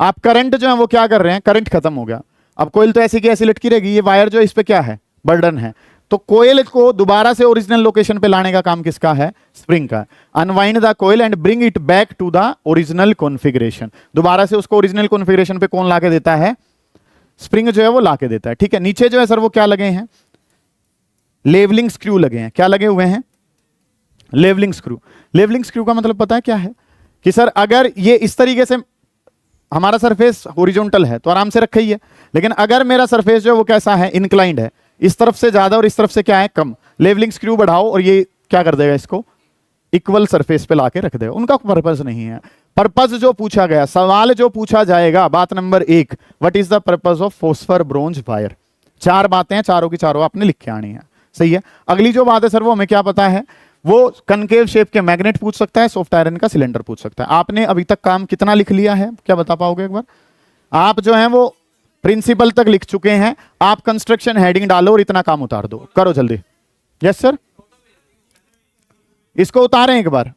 आप करंट जो है वो क्या कर रहे हैं, करंट खत्म हो गया, अब कोयल तो ऐसी की ऐसी लटकी रहेगी, ये वायर जो इस पे क्या है, बर्डन है, तो कोयल को दोबारा से ओरिजिनल लोकेशन पे लाने का काम किसका है, स्प्रिंग का। Unwind the coil and bring it back to the original configuration, दोबारा से उसको ओरिजिनल कॉन्फ़िगरेशन पे कौन लाके देता है, स्प्रिंग जो है वो लाके देता है। ठीक है, नीचे जो है सर वो क्या लगे हैं, लेवलिंग स्क्रू लगे हैं, क्या लगे हुए हैं, लेवलिंग स्क्रू। लेवलिंग स्क्रू का मतलब पता है क्या है कि सर अगर ये इस तरीके से हमारा सरफेस हॉरिजॉन्टल है तो आराम से रखा ही है, लेकिन अगर मेरा सरफेस जो है वो कैसा है, इंक्लाइंड है, इस तरफ से ज्यादा और इस तरफ से क्या है, कम, लेवलिंग स्क्रू बढ़ाओ और ये क्या कर देगा, इसको इक्वल सरफेस पे लाके रख देगा। उनका पर्पस नहीं है। पर्पस जो पूछा गया, सवाल जो पूछा जाएगा, बात number 1, what is the purpose of phosphor bronze wire. 4 बातें हैं, चारों की चारों आपने लिख के आनी है, सही है। अगली जो बात है सर वो हमें क्या पता है, वो कनकेव शेप के मैग्नेट पूछ सकता है, सॉफ्ट आयरन का सिलेंडर पूछ सकता है। आपने अभी तक काम कितना लिख लिया है, क्या बता पाओगे एक बार? आप जो है वो प्रिंसिपल तक लिख चुके हैं, आप कंस्ट्रक्शन हेडिंग डालो और इतना काम उतार दो, करो जल्दी। यस सर, इसको उतारें एक बार।